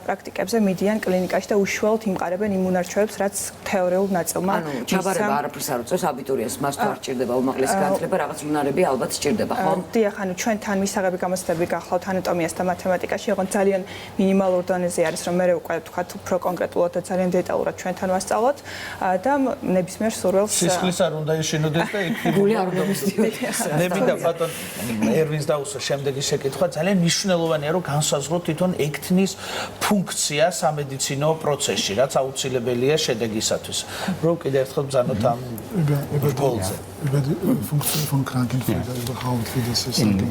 პრაქტიკებზე მიდიან კლინიკაში და უშუალოდ იმყარებენ იმუნარჩევებს, რაც თეორიულ ნაწილმა. ანუ ჩაბარება არაფერს არ უწევს აბიტურიენტს, მას თუ არ სჭირდება უმაღლესი განათლება, რაღაც უნარები ალბათ სჭირდება, ხო? დიახ, ანუ ჩვენთან მისაღები გამოცდები გახლავთ ანატომიას და მათემატიკაში, ოღონდ ძალიან მინიმალურ დონეზე არის, რომ მე ვუყავ თქვათ უფრო კონკრეტულად და ძალიან დეტალურად ჩვენთან ვასწავლოთ და ნებისმიერ სურვილს სისხლის არ უნდა ეშინოდეს და გული არ უნდა მისდიოდეს. მე მინდა ბატონ ერვინს დაუსვა შემდეგი შეკითხვა, ძალიან მნიშვნელოვანია რომ განსაზღვროთ თვითონ ექთნის ფუნქცია სამედიცინო procesში, რაც აუცილებელია შედეგისათვის. რომ კიდევ ერთხელ ბრძანოთ ამ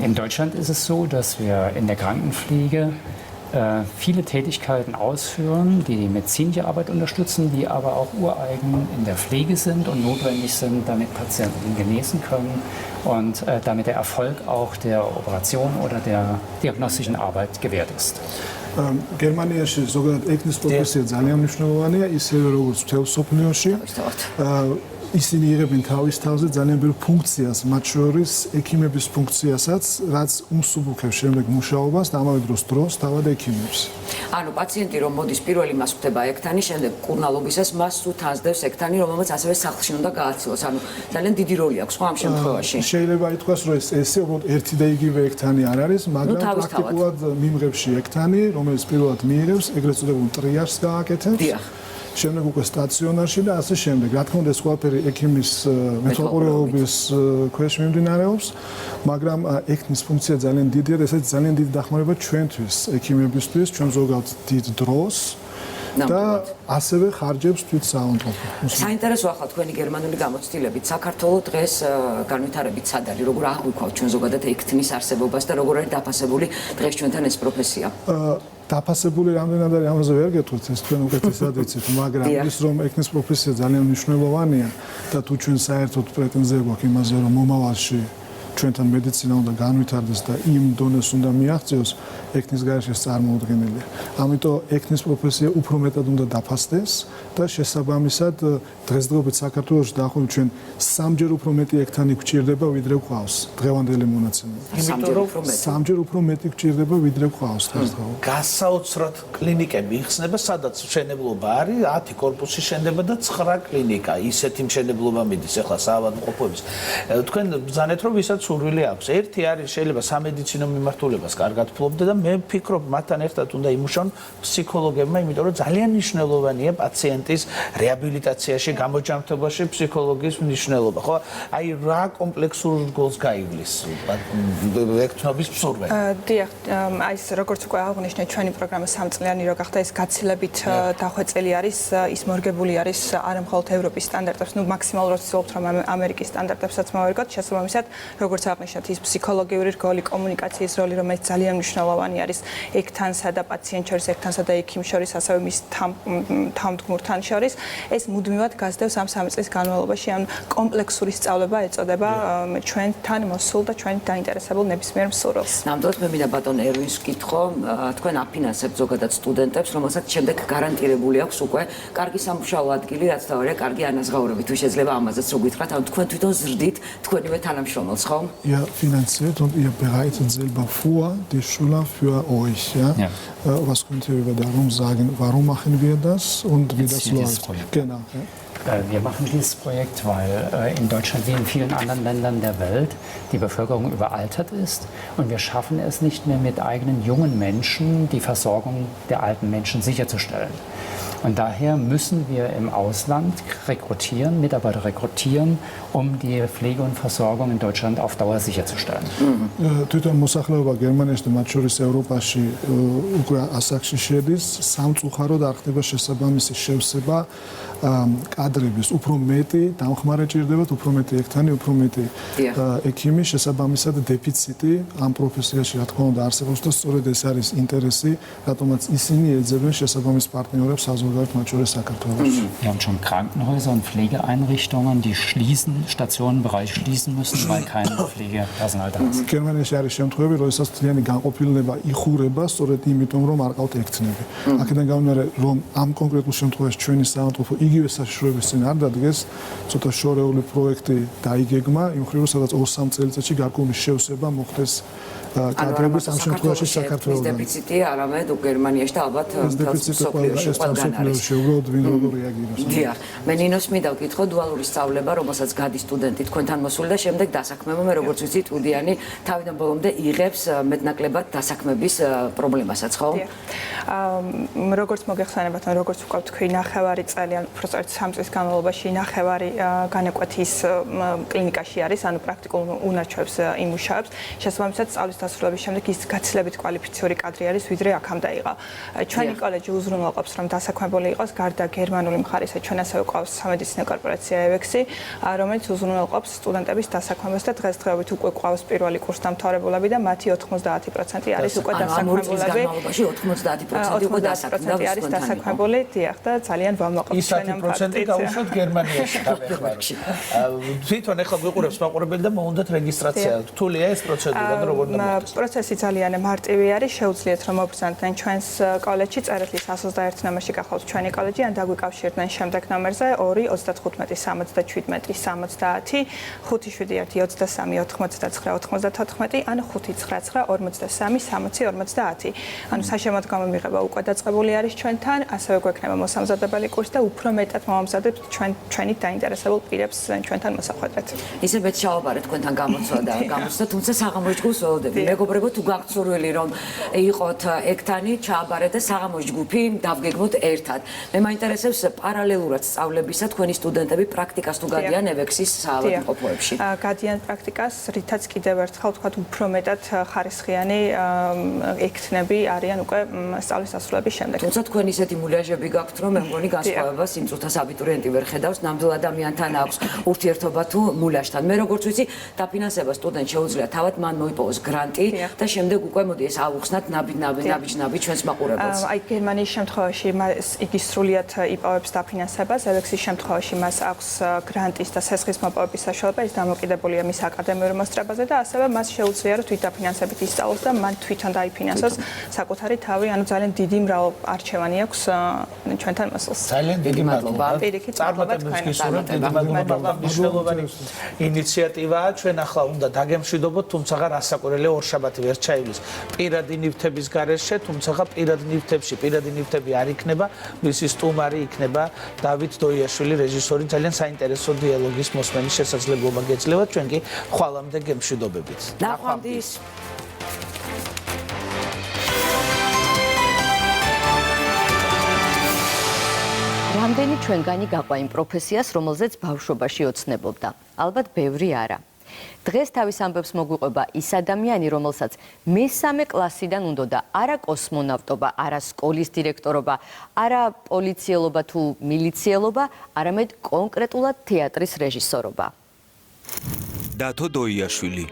In Deutschland ist es so, dass wir in der Krankenpflege viele Tätigkeiten ausführen, die die medizinische Arbeit unterstützen, die aber auch ureigen in der Pflege sind und notwendig sind, damit Patienten genesen können und damit der Erfolg auch der Operation oder der diagnostischen Arbeit gewährt ist. გერმანიაში ზოგადად ექთნის პროფესია ძალიან მნიშვნელოვანია, ისევე როგორც მთელ სოფლიოში. ისინი იღებენ თავის თავზე ძალიან ბევრ ფუნქციას, მათ შორის ექიმების ფუნქციასაც, რაც უმსუბუქებს შემდეგ მუშაობას და ამავე დროს თავად ექიმებს. ანუ პაციენტი რომ მოდის პირველი მას ხვდება ექთანი, შემდეგ კურნალობისას მას თუ თანსდევს ექთანი, რომელმაც ასევე სახლში უნდა გააცილოს. ანუ ძალიან დიდი როლი აქვს ხო ამ შემთხვევაში. შეიძლება ითქვას, რომ ეს უბრალოდ ერთი და იგივე ექთანი არ არის, მაგრამ პრაქტიკულად მიმღებში ექთანი, რომელიც პირველად მიიღებს, ეგრეთ წოდებულ ტრიაჟს გააკეთებს. დიახ. შემდეგ უკვე სტაციონარში და ასე შემდეგ. რა თქმა უნდა, ეს ყველაფერი ექიმის მეთვალყურეობის ქვეშ მიმდინარეობს, მაგრამ ექთნის ფუნქცია ძალიან დიდია და ესეც ძალიან დიდი დახმარება ჩვენთვის, ექიმებისთვის, ჩვენ ზოგადად დიდ დროს და ასევე ხარჯებს თვით საავადმყოფო. საინტერესო ახლა თქვენი გერმანული გამოცდილებით საქართველოს დღეს განვითარებით სად არის, როგორ აღვიქვავთ ჩვენ ზოგადად ექთნის არსებობას და როგორ არის დაფასებული დღეს ჩვენთან ეს პროფესია? დაფასებული რამდენად არის ამაზე ვერ გეტყვით, ეს თქვენ უკეთესად იცით, მაგრამ ის რომ ექთნის პროფესია ძალიან მნიშვნელოვანია და თუ ჩვენ საერთოდ პრეტენზია გვაქვს იმაზე, რომ მომავალში ჩვენთან მედიცინა უნდა განვითარდეს და იმ დონეს უნდა მიაღწიოს, ექთნის გარეშე წარმოუდგენელია. ამიტომ ექთნის პროფესია უფრო მეტად უნდა დაფასდეს და შესაბამისად დღესდღეობით საქართველოში დაახლოებით ჩვენ 3-ჯერ უფრო მეტი ექთანი გვჭირდება, ვიდრე გვყავს დღევანდელი მონაცემებით. სამჯერ უფრო მეტი გვჭირდება, ვიდრე გვყავს დღესდღეობით. გასაოცრად კლინიკები იხსნება, სადაც მშენებლობა არის, 10 კორპუსი შენდება და 9 კლინიკა. ისეთი მშენებლობა მიდის ახლა საავადმყოფოების. თქვენ ბრძანეთ, რომ ვისაც სურვილი აქვს. ერთი არის შეიძლება სამედიცინო მიმართულებას კარგად ფლობდა და მე ვფიქრობ, მათთან ერთად უნდა იმუშაონ ფსიქოლოგებმა, იმიტომ რომ ძალიან მნიშვნელოვანია პაციენტის რეაბილიტაციაში, გამოჯანმრთებაში ფსიქოლოგიის მნიშვნელობა. ხო, აი რა კომპლექსურ როლს გაივლის ექთნობის მსურველი. დიახ, აი ეს როგორც უკვე აღნიშნეთ, ჩვენი პროგრამა 3 წლიანი რო გახდა, ეს გაცილებით დახვეწილი არის, ის მორგებული არის არა მხოლოდ ევროპის სტანდარტებს, ნუ მაქსიმალურად ვცდილობთ რომ ამერიკის სტანდარტებსაც მოვერგოთ, შესაბამისად, როგორც აღნიშნეთ, ის ფსიქოლოგიური როლი, კომუნიკაციის როლი, რომელიც ძალიან მნიშვნელოვანი არის ექთანსა და პაციენტ შორის, ექთანსა და ექიმ შორის, ასევე მის თავმჯდომარეთან შორის, ეს მუდმივად გასდევს ამ 3 წლის განმავლობაში, ან კომპლექსური სწავლება ეწოდება ჩვენთან მოსულ და ჩვენ დაინტერესებულ ნებისმიერ მსურველს. ნამდვილად მე მინდა ბატონ ერვინს ვკითხო, თქვენ აფინანსებთ ზოგადად სტუდენტებს, რომელსაც შემდეგ გარანტირებული აქვს უკვე კარგი სამუშაო ადგილი, რაც თავარია კარგი ანაზღაურებით. თუ შეიძლება ამაზეც რო გითხრათ, ანუ თქვენ თვითონ ზრდით თქვენივე თანამშრომელს, ხო? ihr finanziert und ihr bereitet selber vor die Schule für euch. Ja? Was könnt ihr darum sagen? Warum machen wir das und wie das läuft? Genau. Ja. Wir machen dieses Projekt, weil in Deutschland wie in vielen anderen Ländern der Welt die Bevölkerung überaltert ist und wir schaffen es nicht mehr mit eigenen jungen Menschen die Versorgung der alten Menschen sicherzustellen. Und daher müssen wir im Ausland rekrutieren, Mitarbeiter rekrutieren, um die Pflege und Versorgung in Deutschland auf Dauer sicherzustellen. თვითონ მოსახლეობა გერმანიაში და მათ შორის ევროპაში უკვე ასაკში შედის, სამწუხაროდ არ ხდება შესაბამისი შევსება კადრების, უფრო მეტი დამხმარე ჭირდებათ, უფრო მეტი ექთანი, უფრო მეტი ექიმი, შესაბამისად დეფიციტი ამ პროფესიაში რა თქმა უნდა არსებობს და სწორედ ეს არის ინტერესი, რატომაც ისინი ეძებენ შესაბამის პარტნიორებს საზოგადოებრივ მათ შორის საქართველოში. Wir haben schon Krankenhäuser und Pflegeeinrichtungen, die schließen, Stationenbereich schließen müssen, weil kein Pflegepersonal da ist. გერმანიაში არის შემთხვევები, როდესაც მთლიანი განყოფილება იხურება, სწორედ იმიტომ, რომ არ ყავთ ექცნები. აქედან გამომდინარე, რომ ამ კონკრეტულ შემთხვევაში ჩვენი საავადმყოფო იგივე საშიშროების წინ არ დადგეს, ცოტა შორეული პროექტი დაიგეგმა, იმ მხრივ, სადაც 2-3 წელიწადში გარკვეული შევსება მოხდეს კადრების ამ შემთხვევაში საქართველოსთან. დეფიციტი არამედ გერმანიაში და ალბათ სოფლიოში ყველგან არის. უბრალოდ ვინ როგორ რეაგირებს. დიახ, მე ნინოს მინდა ვკითხო დუალური სწავლება, რომელსაც გადის სტუდენტი თქვენთან მოსული და შემდეგ დასაქმება, მე როგორც ვიცი, სტუდიანი თავიდან ბოლომდე იღებს მეტნაკლებად დასაქმების პრობლემასაც, ხო? როგორც მოგეხსენებათ, როგორც ვყავთ თქვი, ნახევარი წელი, ან უბრალოდ 3 წლის განმავლობაში ნახევარი განაკვეთის კლინიკაში არის, ანუ პრაქტიკულ უნარჩვებს იმუშავებს. შესაბამისად, სწავლის დასრულების შემდეგ ის გაცილებით კვალიფიციური კადრი არის, ვიდრე აქამდე იყო. ჩვენი კოლეჯი უზრუნველყოფს, რომ დასაქმებული იყოს გარდა გერმანული მხარისა, ჩვენ ასევე გვყავს სამედიცინო კორპორაცია EVEX-ი, რომელიც უზრუნველყოფს სტუდენტების დასაქმებას და დღესდღეობით უკვე გვყავს პირველი კურსდამთავრებულები და მათი 90% არის უკვე დასაქმებულები. 90% უკვე დასაქმებული არის დასაქმებული, დიახ, და ძალიან ვამაყობთ ჩვენ ამ პროცენტი გავუშვათ გერმანიაში გამეხმარში. თვითონ ახლა გვიყურებს მაყურებელი და მოუნდათ რეგისტრაცია. რთულია ეს პროცედურა და როგორ პროცესი ძალიან მარტივი არის, შეუძლიათ რომ მობრძანდნენ ჩვენს კოლეჯში, წერეთლის 121 ნომერში გახლავთ ჩვენი კოლეჯი, ან დაგვიკავშირდნენ შემდეგ ნომერზე 2 35 77 70 571 23 99 94 ან 599 43 60 50. ანუ საშემოდგომო მიღება უკვე დაწყებული არის ჩვენთან, ასევე გვექნება მოსამზადებელი კურსი და უფრო მეტად მომამზადებთ ჩვენით დაინტერესებულ პირებს ჩვენთან მოსახვედრად. ისებეც ჩავაბარეთ თქვენთან გამოცვა და გამოცდა, თუმცა საღამოს ჯგუფს ველოდები. მეგობრებო, თუ გაქვთ სურვილი რომ იყოთ ექთანი, ჩააბარეთ და საღამოს ჯგუფი დავგეგმოთ ერთად. მე მაინტერესებს პარალელურად სწავლებისა თქვენი სტუდენტები პრაქტიკას თუ გადიან EVEX-ის საავადმყოფოებში. გადიან პრაქტიკას, რითაც კიდევ ერთხელ ვთქვათ, უფრო მეტად ხარისხიანი ექთნები არიან უკვე სწავლის დასრულების შემდეგ. თუმცა თქვენ ისეთი მულიაჟები გაქვთ, რომ მე მგონი განსხვავებას იმ წუთას აბიტურიენტი ვერ ხედავს, ნამდვილ ადამიანთან აქვს ურთიერთობა თუ მულიაჟთან. მე როგორც ვიცი, დაფინანსება სტუდენტ შეუძლია თავად მან მოიპოვოს გრანტი და შემდეგ უკვე მოდი ეს ავუხსნათ ნაბიჯ ჩვენს მაყურებელს. აი გერმანიის შემთხვევაში იგი სრულიად იპოვებს დაფინანსებას, EVEX-ის შემთხვევაში მას აქვს გრანტის და სესხის მოპოვების საშუალება, ის დამოკიდებულია მის აკადემიურ მოსწრებაზე და ასევე მას შეუძლია რომ თვით დაფინანსებით ისწავლოს და მან თვითონ დაიფინანსოს საკუთარი თავი, ანუ ძალიან დიდი მრავალარჩევანი აქვს ჩვენთან მოსულს. ძალიან დიდი მადლობა. პირიქით მადლობა თქვენთან. მნიშვნელოვანი ინიციატივაა, ჩვენ ახლა უნდა დაგემშვიდობოთ, თუმცა რასაკვირველია ორშაბათი ვერ ჩაივლის პირადი ნივთების გარეშე, თუმცა პირადი ნივთები არ იქნება, მისი სტუმარი იქნება დავით დოიაშვილი, რეჟისორი. ძალიან საინტერესო დიალოგის მოსმენის შესაძლებლობა გეძლევა, ჩვენ კი ხვალამდე გემშვიდობებით. ნახვამდის. რამდენი ჩვენგანი გაყვა იმ პროფესიას, რომელზეც ბავშვობაში ოცნებობდა? ალბათ ბევრი არა. დღეს თავის ამბებს მოგვიყვება ის ადამიანი, რომელსაც მესამე კლასიდან უნდოდა არა კოსმონავტობა, არა სკოლის დირექტორობა, არა პოლიციელობა თუ მილიციელობა, არამედ კონკრეტულად თეატრის რეჟისორობა. დათო დოიაშვილი.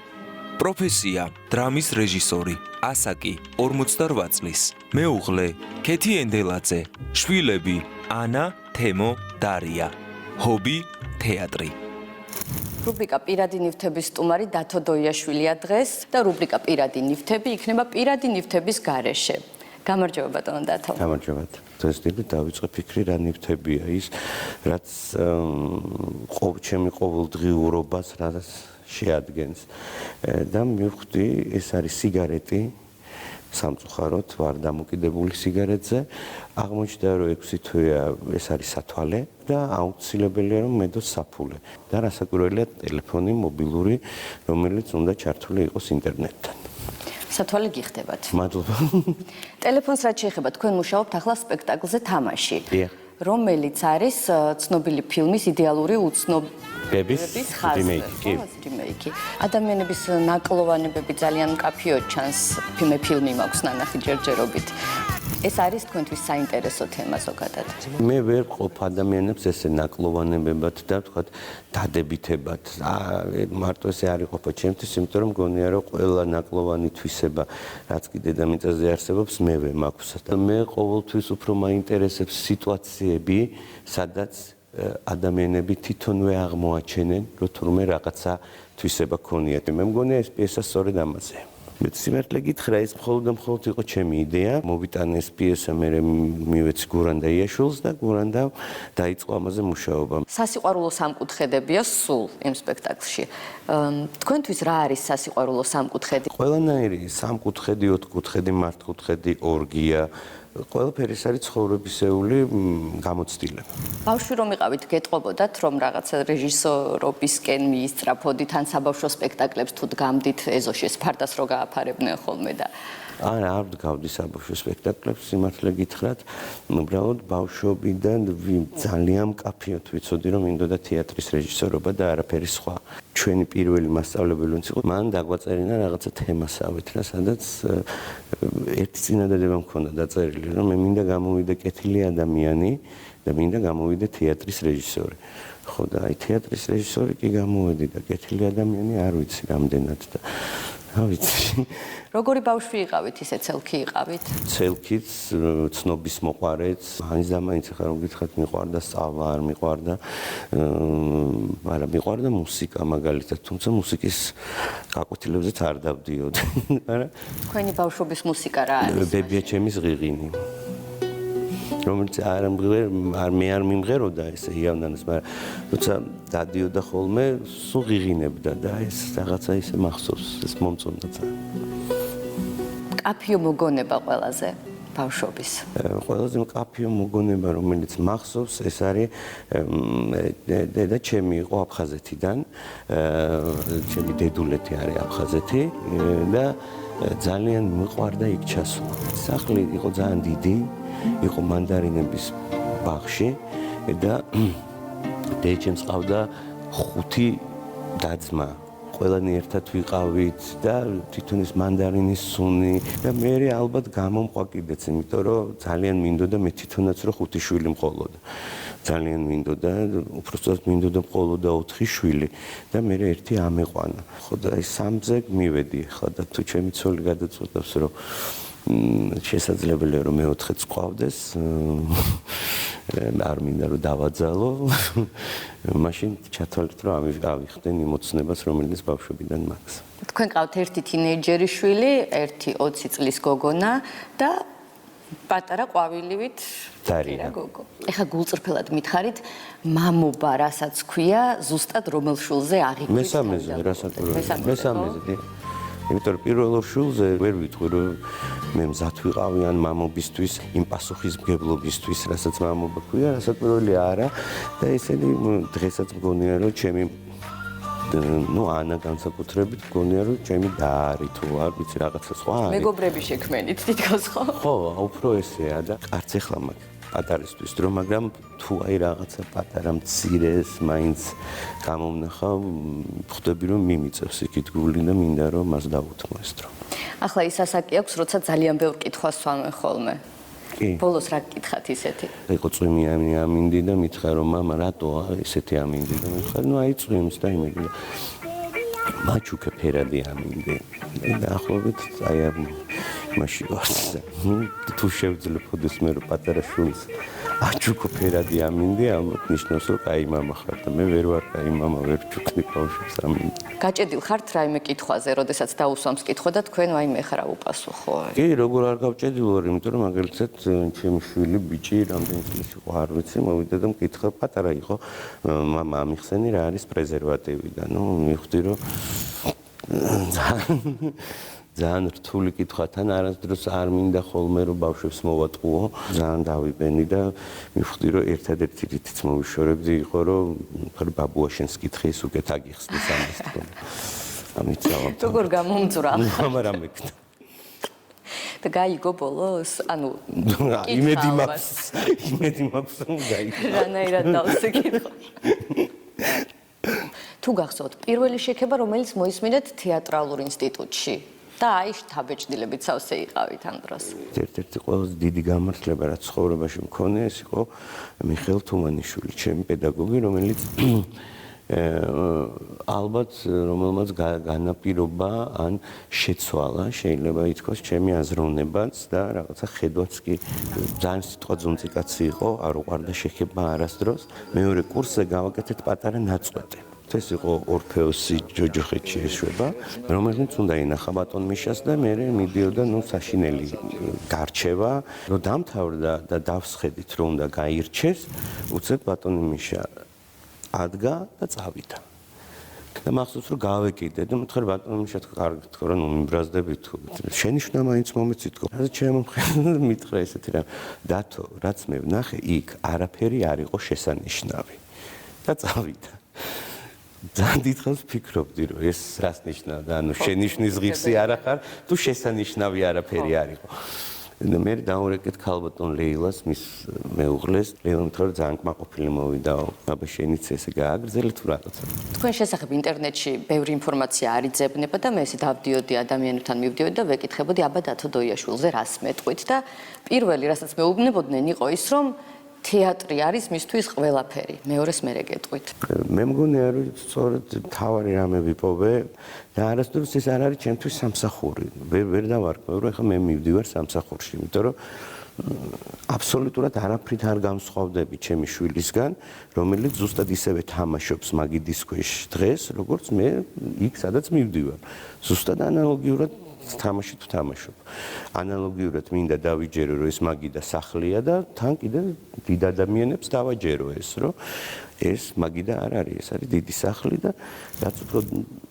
პროფესია დრამის რეჟისორი. ასაკი 48 წლის. მეუღლე ქეთი ენდელაძე. შვილები ანა, თემო, დარია. ჰობი თეატრი. რუბრიკა პირადი ნივთების სტუმარი დათო დოიაშვილია დღეს და რუბრიკა პირადი ნივთები იქნება პირადი ნივთების გარეშე. გამარჯობა ბატონო დათო. გამარჯობა. დღესდღეობით დავიწყე ფიქრი რა ნივთებია ის, რაც ჩემი ყოველდღიურობას რაც შეადგენს. და მივხვდი ეს არის სიგარეტი. სამწუხაროდ ვარ დამოკიდებული სიგარეტზე. აღმოჩნდა რომ 6 თვეა ეს არის სათვალე და აუცილებელია რომ მედოს საფულე. და რასაკვირველია ტელეფონი მობილური, რომელიც უნდა ჩართული იყოს ინტერნეტთან. სათვალე გიხდებათ. მადლობა. ტელეფონს რაც შეეხება, თქვენ მუშაობთ ახლა სპექტაკლზე თამაში. რომელიც არის ცნობილი ფილმის იდეალური უცნობების რიმეიკი. ადამიანების ნაკლოვანებები ძალიან მკაფიო ჩანს ფილმი მაქვს ნანახი ჯერჯერობით. ეს არის თქვენთვის საინტერესო თემა ზოგადად. მე ვერ ყოფ ადამიანებს ესე ნაკლოვანებებად და თქვა დადებითებად. მარტო ესე არ იყოფა ჩემთვის, იმიტომ რომ მგონია რომ ყველა ნაკლოვანი თვისება, რაც კი დედამიწაზე არსებობს, მევე მაქვს. და მე ყოველთვის უფრო მაინტერესებს სიტუაციები, სადაც ადამიანები თვითონვე აღმოაჩენენ, რომ თურმე რაღაცა თვისება ქონიათ. მე მგონია ეს პიესა სწორედ ამაზეა. სიმართლე გითხრა, ეს მხოლოდ იყო ჩემი იდეა. მოვიტანე ეს პიესა, მე მივეცი გურანდა იაშვილს და გურანდა დაიწყო ამაზე მუშაობა. სასიყვარულო სამკუთხედებია სულ იმ სპექტაკლში. თქვენთვის რა არის სასიყვარულო სამკუთხედი? ყველანაირი სამკუთხედი, ოთხკუთხედი, მართკუთხედი, ორგია, ყველაფერი ეს არის ცხოვრებისეული გამოცდილება. ბავშვი რომ იყავით, გეტყობოდათ რომ რაღაცა რეჟისორობისკენ მიისწრაფოდით ან საბავშვო სპექტაკლებს თუ დგამდით ეზოშეს ფარდას რო გააფარებდნენ ხოლმე და არა, არ ვდგავდი საბავშვო სპექტაკლებს, სიმართლე გითხრათ, უბრალოდ ბავშვობიდან ძალიან მკაფიოდ ვიცოდი, რომ მინდოდა თეატრის რეჟისორობა და არაფერი სხვა. ჩვენი პირველი მასწავლებელი ვინც იყო, მან დაგვაწერინა რაღაცა თემასავით, რა, სადაც ერთი წინადადება მქონდა დაწერილი, რომ მე მინდა გამოვიდე კეთილი ადამიანი და მინდა გამოვიდე თეატრის რეჟისორი. ხო და აი თეატრის რეჟისორი კი გამოვედი და კეთილი ადამიანი არ ვიცი რამდენად და რა ვიცი. როგორი ბავშვი იყავით, ისე ცელქი იყავით? ცელქიც, ცნობის მოყარეც, მაინც და მაინც ახლა რომ გითხრათ, მიყვარდა სწავლა, არ მიყვარდა, არა მიყვარდა მუსიკა მაგალითად, თუმცა მუსიკის გაკვეთილებზეც არ დავდიოდი, არა? თქვენი ბავშვობის მუსიკა რა არის? ბებია ჩემის ღიღინი. რომელიც მე არ მიმღეროდა ესე იავნანს, მაგრამ თუმცა დადიოდა ხოლმე, სულ ღიღინებდა და ეს რაღაცა ისე მახსოვს, ეს მომწონდა ძალიან. მკაფიო მოგონება ყველაზე ბავშვობის. ყველაზე მკაფიო მოგონება, რომელიც მახსოვს, ეს არის დედა ჩემი იყო აფხაზეთიდან, ჩემი დედულეთი არის აფხაზეთი და ძალიან მიყვარდა იქ ჩასვლა. სახლი იყო ძალიან დიდი, იყო მანდარინების ბაღში და დედაჩემს ყავდა 5 და-ძმა. ყველანი ერთად ვიყავით და თვითონ ეს მანდარინის სუნი და მე ალბათ გამომყვა კიდეც, იმიტომ რომ ძალიან მინდოდა მე თვითონაც რომ 5 შვილი მყოლოდა. ძალიან მინდოდა, უბრალოდ მინდოდა მყოლოდა 4 შვილი და მე ერთი ამეყვანა. ხო და ეს სამზე მივედი ხო და თუ ჩემი ცოლი გადაწყვეტავს რომ შესაძლებელია რომ მე-4-ს ყავდეს, არ მინდა რომ დავაძალო, მაშინ ჩათვალეთ რომ ავიხდენ იმ ოცნებას, რომელიც ბავშვობიდან მაქვს. თქვენ ყავთ ერთი თინეიჯერი შვილი, ერთი 20 წლის გოგონა და პატარა ყვავილივით დარია გოგო. ეხა გულწრფელად მითხარით, მამობა რასაც ქვია, ზუსტად რომელ შულზე აღიქვით? მესამეზე, რასაკვირველია. მესამეზე. იმიტომ რომ პირველ შულზე ვერ ვიტყვი რომ მე მზად ვიყავი ან მამობისთვის, იმ პასუხისმგებლობისთვის, რასაც მამობა ქვია, რასაკვირველია არა და ესენი დღესაც მგონია რომ ჩემი ანა განსაკუთრებით მგონია რომ ჩემი და არის თუ არ ვიცი რაღაცა სხვა არის. მეგობრები შექმენით თითქოს ხო? ხო, უფრო ესეა და არც ახლა მაქვს პატარისთვის დრო, მაგრამ თუ აი რაღაცა პატარა მცირეს მაინც გამოვნახა, ხვდები რომ მიმიწევს იქით გული და მინდა რომ მას დავუთმო ეს დრო. ახლა ის ასაკი აქვს, როცა ძალიან ბევრ კითხვას ვამე ხოლმე. ბოლოს რა გკითხათ ისეთი? იყო წვიმიანი ამინდი და მითხრა რომ მამა რატო ისეთი ამინდი და მითხრა ნუ აი წვიმს და იმედი. მაჩუკე ფერადი ამინდი. დაახლოებით აი მაშინ ვარ. თუ შევძლებოდეს მე რომ პატარა შვილს აჩუქო ფერადი ამინდი, ალბათ ნიშნავს რომ კაი მამა ხარ და მე ვერ ვარ კაი მამა, ვერ ჩუქნი ბავშვებს ამინდი. გაჭედილ ხართ რაიმე კითხვაზე, როდესაც დაუსვამს კითხვა და თქვენ ვაიმე ხარ აუპასუხო? კი, როგორ არ გავჭედილი ვარ, იმიტომ რომ მაგალითად ჩემი შვილი ბიჭი რამდენი წლის იყო არ ვიცი, მოვიდა და მკითხა, პატარა იყო, მამა ამიხსენი რა არის პრეზერვატივი და ნუ მივხვდი რომ ძალიან რთული კითხვათან არასდროს არ მინდა ხოლმე რომ ბავშვებს მოვატყუო, ძალიან დავიბენი და მივხვდი რომ ერთადერთი რითიც მოვიშორებდი იყო რომ ბაბუა შენს კითხის უკეთ აგიხსნის ამას თქო. ამით დავამთავრე. როგორ გამომძვრა? ამარა მეკდა. და გაიგო ბოლოს? ანუ იმედი მაქვს რომ გაიგო. რანაირად დავსე კითხვა. თუ გახსოვთ, პირველი შექება რომელიც მოისმინეთ თეატრალურ ინსტიტუტში და აი შთაბეჭდილებით სავსე იყავით ამ დროს. ერთ-ერთი ყველაზე დიდი გამართლება რაც ცხოვრებაში მქონია ეს იყო მიხეილ თუმანიშვილი, ჩემი პედაგოგი, რომელიც ალბათ რომელმაც განაპირობა ან შეცვალა, შეიძლება ითქვას, ჩემი აზროვნებაც და რაღაცა ხედვაც კი ძალიან სიტყვა ძუნწიკაცი იყო, არ უყვარდა შეხება არასდროს. მეორე კურსზე გავაკეთეთ პატარა ნაწყვეტი. ეს იყო ორფეოსი ჯოჯოხეთში ეშვება, რომელიც უნდა ინახა ბატონ მიშას და მე მიდიოდა საშინელი გარჩევა, რომ დამთავრდა და დავსხედით რომ უნდა გაირჩეს, უცებ ბატონი მიშა ადგა და წავიდა. და მახსოვს რომ გავეკიდე და მეთქე ბატონი მიშა კარგი თქო რა ნუ მიბრაზდებით თუ შენიშვნა მაინც მომეცით თქო. ასე ჩემომხედა მითხრა ესეთი რა დათო რაც მე ვნახე იქ არაფერი არ იყო შესანიშნავი და წავიდა. ძალიან დიდხანს ფიქრობდი რომ ეს რას ნიშნავდა, ანუ შენიშვნის ღირსი არ ახარ, თუ შესანიშნავი არაფერი არ იყო. და მე დავურეკეთ ქალბატონ ლეილას, მის მეუღლეს, ლეილა მთვარ ძალიან კმაყოფილი მოვიდა, აბა შენიც ესე გააგრძელე თუ რაღაცა. თქვენ შესახებ ინტერნეტში ბევრი ინფორმაცია არ იძებნება და მე ესე დავდიოდი ადამიანებთან მივდიოდი და ვეკითხებოდი აბა დათო დოიაშვილზე რას მეტყვით და პირველი რასაც მეუბნებოდნენ იყო ის რომ თეატრი არის მისთვის ყველაფერი. მეორეს მე რეგეტყვით. მე მგონია რომ სწორედ თავარი რამე ვიპოვე და არასდროს ეს არ არის ჩემთვის სამსახური. ვერ დავარკვევ რომ ეხლა მე მივდივარ სამსახურში, იმიტომ რომ აბსოლუტურად არაფრით არ გამსხვავდები ჩემი შვილისგან, რომელიც ზუსტად ისევე თამაშობს მაგიდის ქვეშ დღეს, როგორც მე იქ სადაც მივდივარ. ზუსტად ანალოგიურად თამაში თუ თამაშობ. ანალოგიურად მინდა დავიჯერო რომ ეს მაგიდა სახლია და თან კიდე დიდ ადამიანებს დავაჯერო ეს რომ ეს მაგიდა არ არის, ეს არის დიდი სახლი და რაც უფრო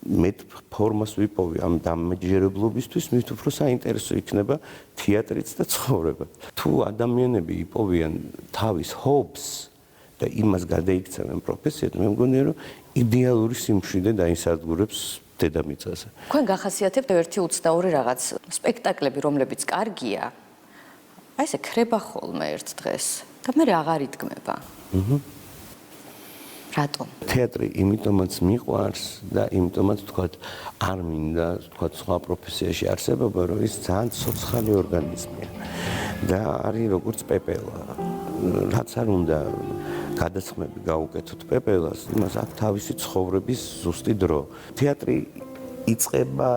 მეტ ფორმას ვიპოვი ამ დამაჯერებლობისთვის, მით უფრო საინტერესო იქნება თეატრიც და ცხოვრება. თუ ადამიანები იპოვიან თავის ჰობს და იმას გადაიქცევენ პროფესიად, მე მგონია რომ იდეალური სიმშვიდე დაისადგურებს დედამიწაზე. თქვენ გახასიათებთ ერთი უცნაური რაღაც სპექტაკლები, რომლებიც კარგია. აი ესე ქრება ხოლმე ერთ დღეს და მე აღარ იდგმება. რატომ? თეატრი იმიტომაც მიყვარს და იმიტომაც თქვათ არ მინდა თქვათ სხვა პროფესიაში არსებობა, რომ ის ძალიან ცოცხალი ორგანიზმია და არის როგორც პეპელა. რაც არ უნდა გადასხმები გაუკეთოთ პეპელას, იმას აქვს თავისი ცხოვრების ზუსტი დრო. თეატრი იწყება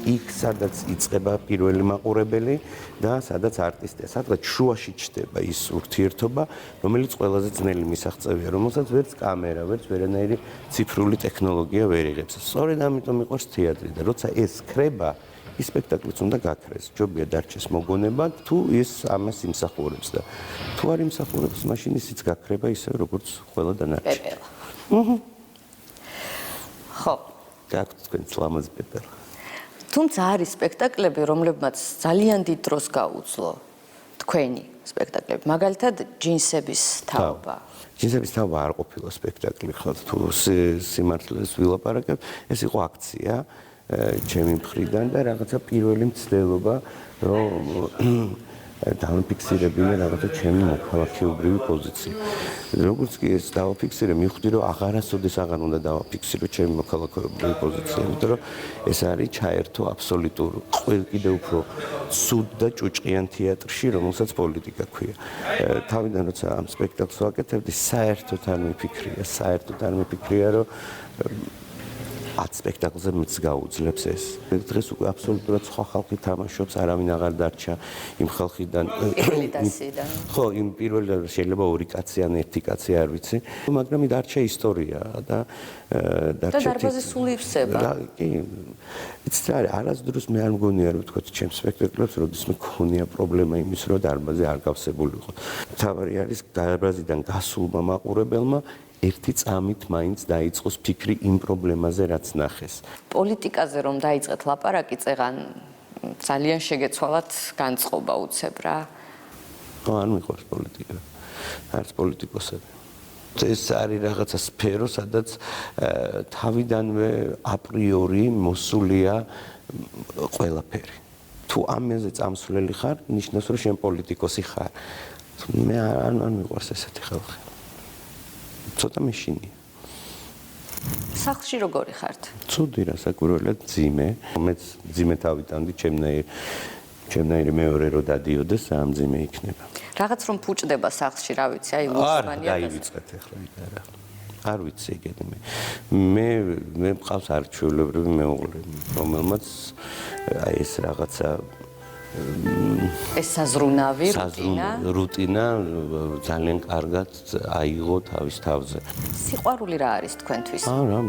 იქ, სადაც იწყება პირველი მაყურებელი და სადაც არტისტია. სადღაც შუაში ჩდება ის ურთიერთობა, რომელიც ყველაზე ძნელი მისაღწევია, რომელსაც ვერც კამერა, ვერც ვერანაირი ციფრული ტექნოლოგია ვერ იღებს. სწორედ ამიტომ მიყვარს თეატრი და როცა ეს ქრება, ის სპექტაკლიც უნდა გაქრეს. ჯობია დარჩეს მოგონება, თუ ის ამას იმსახურებს და თუ არ იმსახურებს, მაშინ ისიც გაქრება ისე როგორც ყველა დანარჩენი. პეპელა. ხო. გაქვთ თქვენს ლამაზ პეპელა. თუმცა არის სპექტაკლები, რომლებმაც ძალიან დიდ დროს გაუძლო თქვენი სპექტაკლები. მაგალითად, ჯინსების თაობა. ჯინსების თაობა არ ყოფილა სპექტაკლი, ხო, თუ სიმართლეს ვილაპარაკებ, ეს იყო აქცია ჩემი მხრიდან და რაღაცა პირველი მცდელობა, რომ დავაფიქსირებინე რაღაცა ჩემი მოქალაქეობრივი პოზიცია. როგორც კი ეს დავაფიქსირე, მივხვდი, რომ აღარასოდეს აღარ უნდა დავაფიქსირო ჩემი მოქალაქეობრივი პოზიცია, იმიტომ რომ ეს არის ჩაერთო აბსოლუტურ კიდევ უფრო ცუდ და ჭუჭყიან თეატრში, რომელსაც პოლიტიკა ქვია. თავიდან როცა ამ სპექტაკლს ვაკეთებდი, საერთოდ არ მიფიქრია, რომ 10 სპექტაკლზე მეც გაუძლებს ეს. დღეს უკვე აბსოლუტურად სხვა ხალხი თამაშობს, არავინ აღარ დარჩა იმ ხალხიდან. ხო, იმ პირველი შეიძლება 2 კაცი ან 1 კაცი არ ვიცი, მაგრამ დარჩა ისტორია და დარჩა დარბაზი სულ ივსება. კი. იცით რა არის, არასდროს მე არ მგონია რომ თქვა ჩემს სპექტაკლებს როდესაც მქონია პრობლემა იმის რომ დარბაზი არ გავსებულიყო. თავარი არის დარბაზიდან გასულმა მაყურებელმა ერთი წამით მაინც დაიწყოს ფიქრი იმ პრობლემაზე, რაც ნახეს. პოლიტიკაზე რომ დაიწყეთ ლაპარაკი, წეგან ძალიან შეგეცვალათ განწყობა უცებ რა. არ მიყვარს პოლიტიკა. არც პოლიტიკოსები. ეს არის რაღაცა სფერო, სადაც თავიდანვე აპრიორი მოსულია ყველაფერი. თუ ამაზე წამსვლელი ხარ, ნიშნავს რომ შენ პოლიტიკოსი ხარ. მე არ მიყვარს ესეთი ხალხი. ცოტა მეშინია. სახლში როგორი ხართ? ცუდი რა, საკვირველად ძიმე. მეც ძიმე თავიდანვე ჩემნაირი მეორე რო დადიოდეს, ამ ძიმე იქნება. რაღაც რომ ფუჭდება სახლში, რა ვიცი, აი მოსმანია. არ დაივიწყეთ ახლა რა. არ ვიცი ეგეთი მე მყავს არჩევლებრივი მეუღლე, რომელმაც აი ეს რაღაცა ეს საზრუნავი რუტინა ძალიან კარგად აიღო თავის თავზე. სიყვარული რა არის თქვენთვის? რა,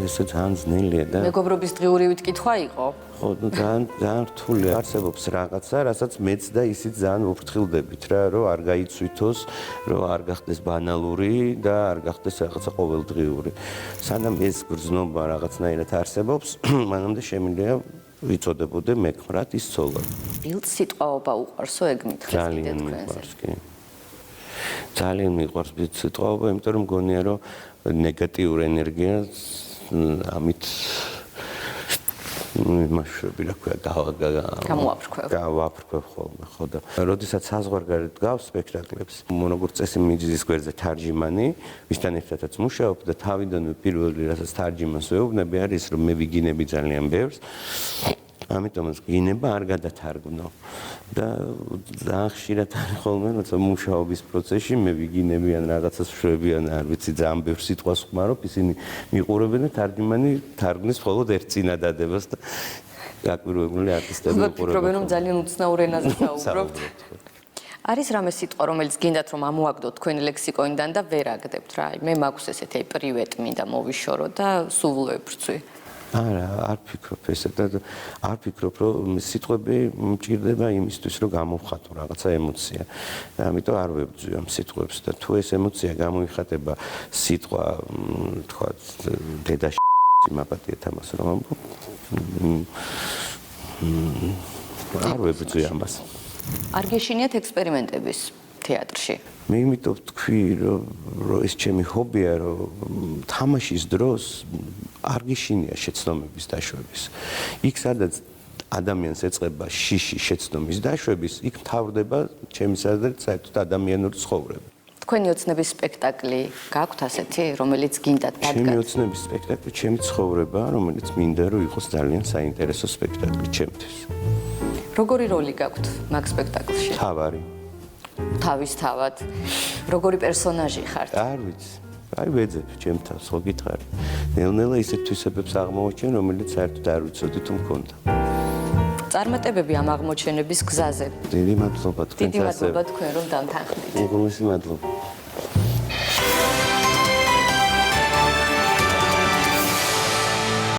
ესე ძალიან ძნელია და მეგობრობის დღიურივით კითხვა იყო? ხო, ძალიან რთულია. არსებობს რაღაცა, რასაც მეც და ისიც ძალიან ვუფრთხილდებით რა, რომ არ გაიცვითოს, რომ არ გახდეს ბანალური და არ გახდეს რაღაცა ყოველდღიური. სანამ ეს გრძნობა რაღაცნაირად არსებობს, მანამდე შემიძლია ვიცოდებოდე მეკმრად ის ცოლად. ბილდ სიტყვაობა უყვარსო ეგ მითხრეს კიდე თქვენზე. ძალიან მიყვარს ბილდ სიტყვაობა, იმიტომ რომ მგონია რომ ნეგატიურ ენერგიას ამით მასშტაბი რა ქვია გავაფრქვევ ხოლმე, ხო და როდესაც საზღვარგარეთ გავს სპექტაკლებს, როგორც წესი მიდის გვერდზე თარჯიმანი, ვისთან ერთადაც მუშაობ და თავიდანვე პირველი რასაც თარჯიმანს ვეუბნები არის რომ მე ვიგინები ძალიან ბევრს, ამიტომაც გინება არ გადათარგმნო და ძალიან ხშირად არის ხოლმე როცა მუშაობის პროცესში მე ვიგინები ან რაღაცას ვშვები ან არ ვიცი ძალიან ბევრ სიტყვას ვხმარობ, ისინი მიყურებენ და თარგმანი თარგმნის მხოლოდ ერთ წინადადებას და გაკვირვებული არტისტები უყურებენ. რომ ძალიან უცნაურ ენაზე საუბრობთ. არის რამე სიტყვა რომელიც გინდათ რომ ამოაგდოთ თქვენი ლექსიკონიდან და ვერ აგდებთ რა. მე მაქვს ესეთი აი პრივეტ მინდა მოვიშორო და სულ ვებრწვი. არა, არ ფიქრობ ესე და არ ფიქრობ რომ სიტყვები მჭირდება იმისთვის რომ გამოვხატო რაღაცა ემოცია. ამიტომ არ ვებძვი ამ სიტყვებს და თუ ეს ემოცია გამოიხატება სიტყვა, თქვა დედაში მაპატიეთ ამას რომ ამბობ. არ ვებძვი ამას. არ გეშინიათ ექსპერიმენტების თეატრში? მე იმიტომ ვთქვი რომ ეს ჩემი ჰობია რომ თამაშის დროს არ გიშინია შეცდომების დაშვების. იქ სადაც ადამიანს ეწყება შიში შეცდომის დაშვების, იქ მთავრდება ჩემი აზრით საერთოდ ადამიანური ცხოვრება. თქვენი ოცნების სპექტაკლი გაქვთ ასეთი, რომელიც გინდათ დადგათ? ჩემი ოცნების სპექტაკლი ჩემი ცხოვრება, რომელიც მინდა რომ იყოს ძალიან საინტერესო სპექტაკლი ჩემთვის. როგორი როლი გაქვთ მაგ სპექტაკლში? თავარი. თავისთავად. როგორი პერსონაჟი ხართ? არ ვიცი. აი ვეძებ ჩემ თავს, ხო გითხარი. ნელ-ნელა ისეთ თვისებებს აღმოვაჩენ, რომელიც საერთოდ არ ვიცოდი თუ მქონდა. წარმატებები ამ აღმოჩენების გზაზე. დიდი მადლობა თქვენს. დიდი მადლობა თქვენ რომ დამთანხმდით. უგულესი მადლობა.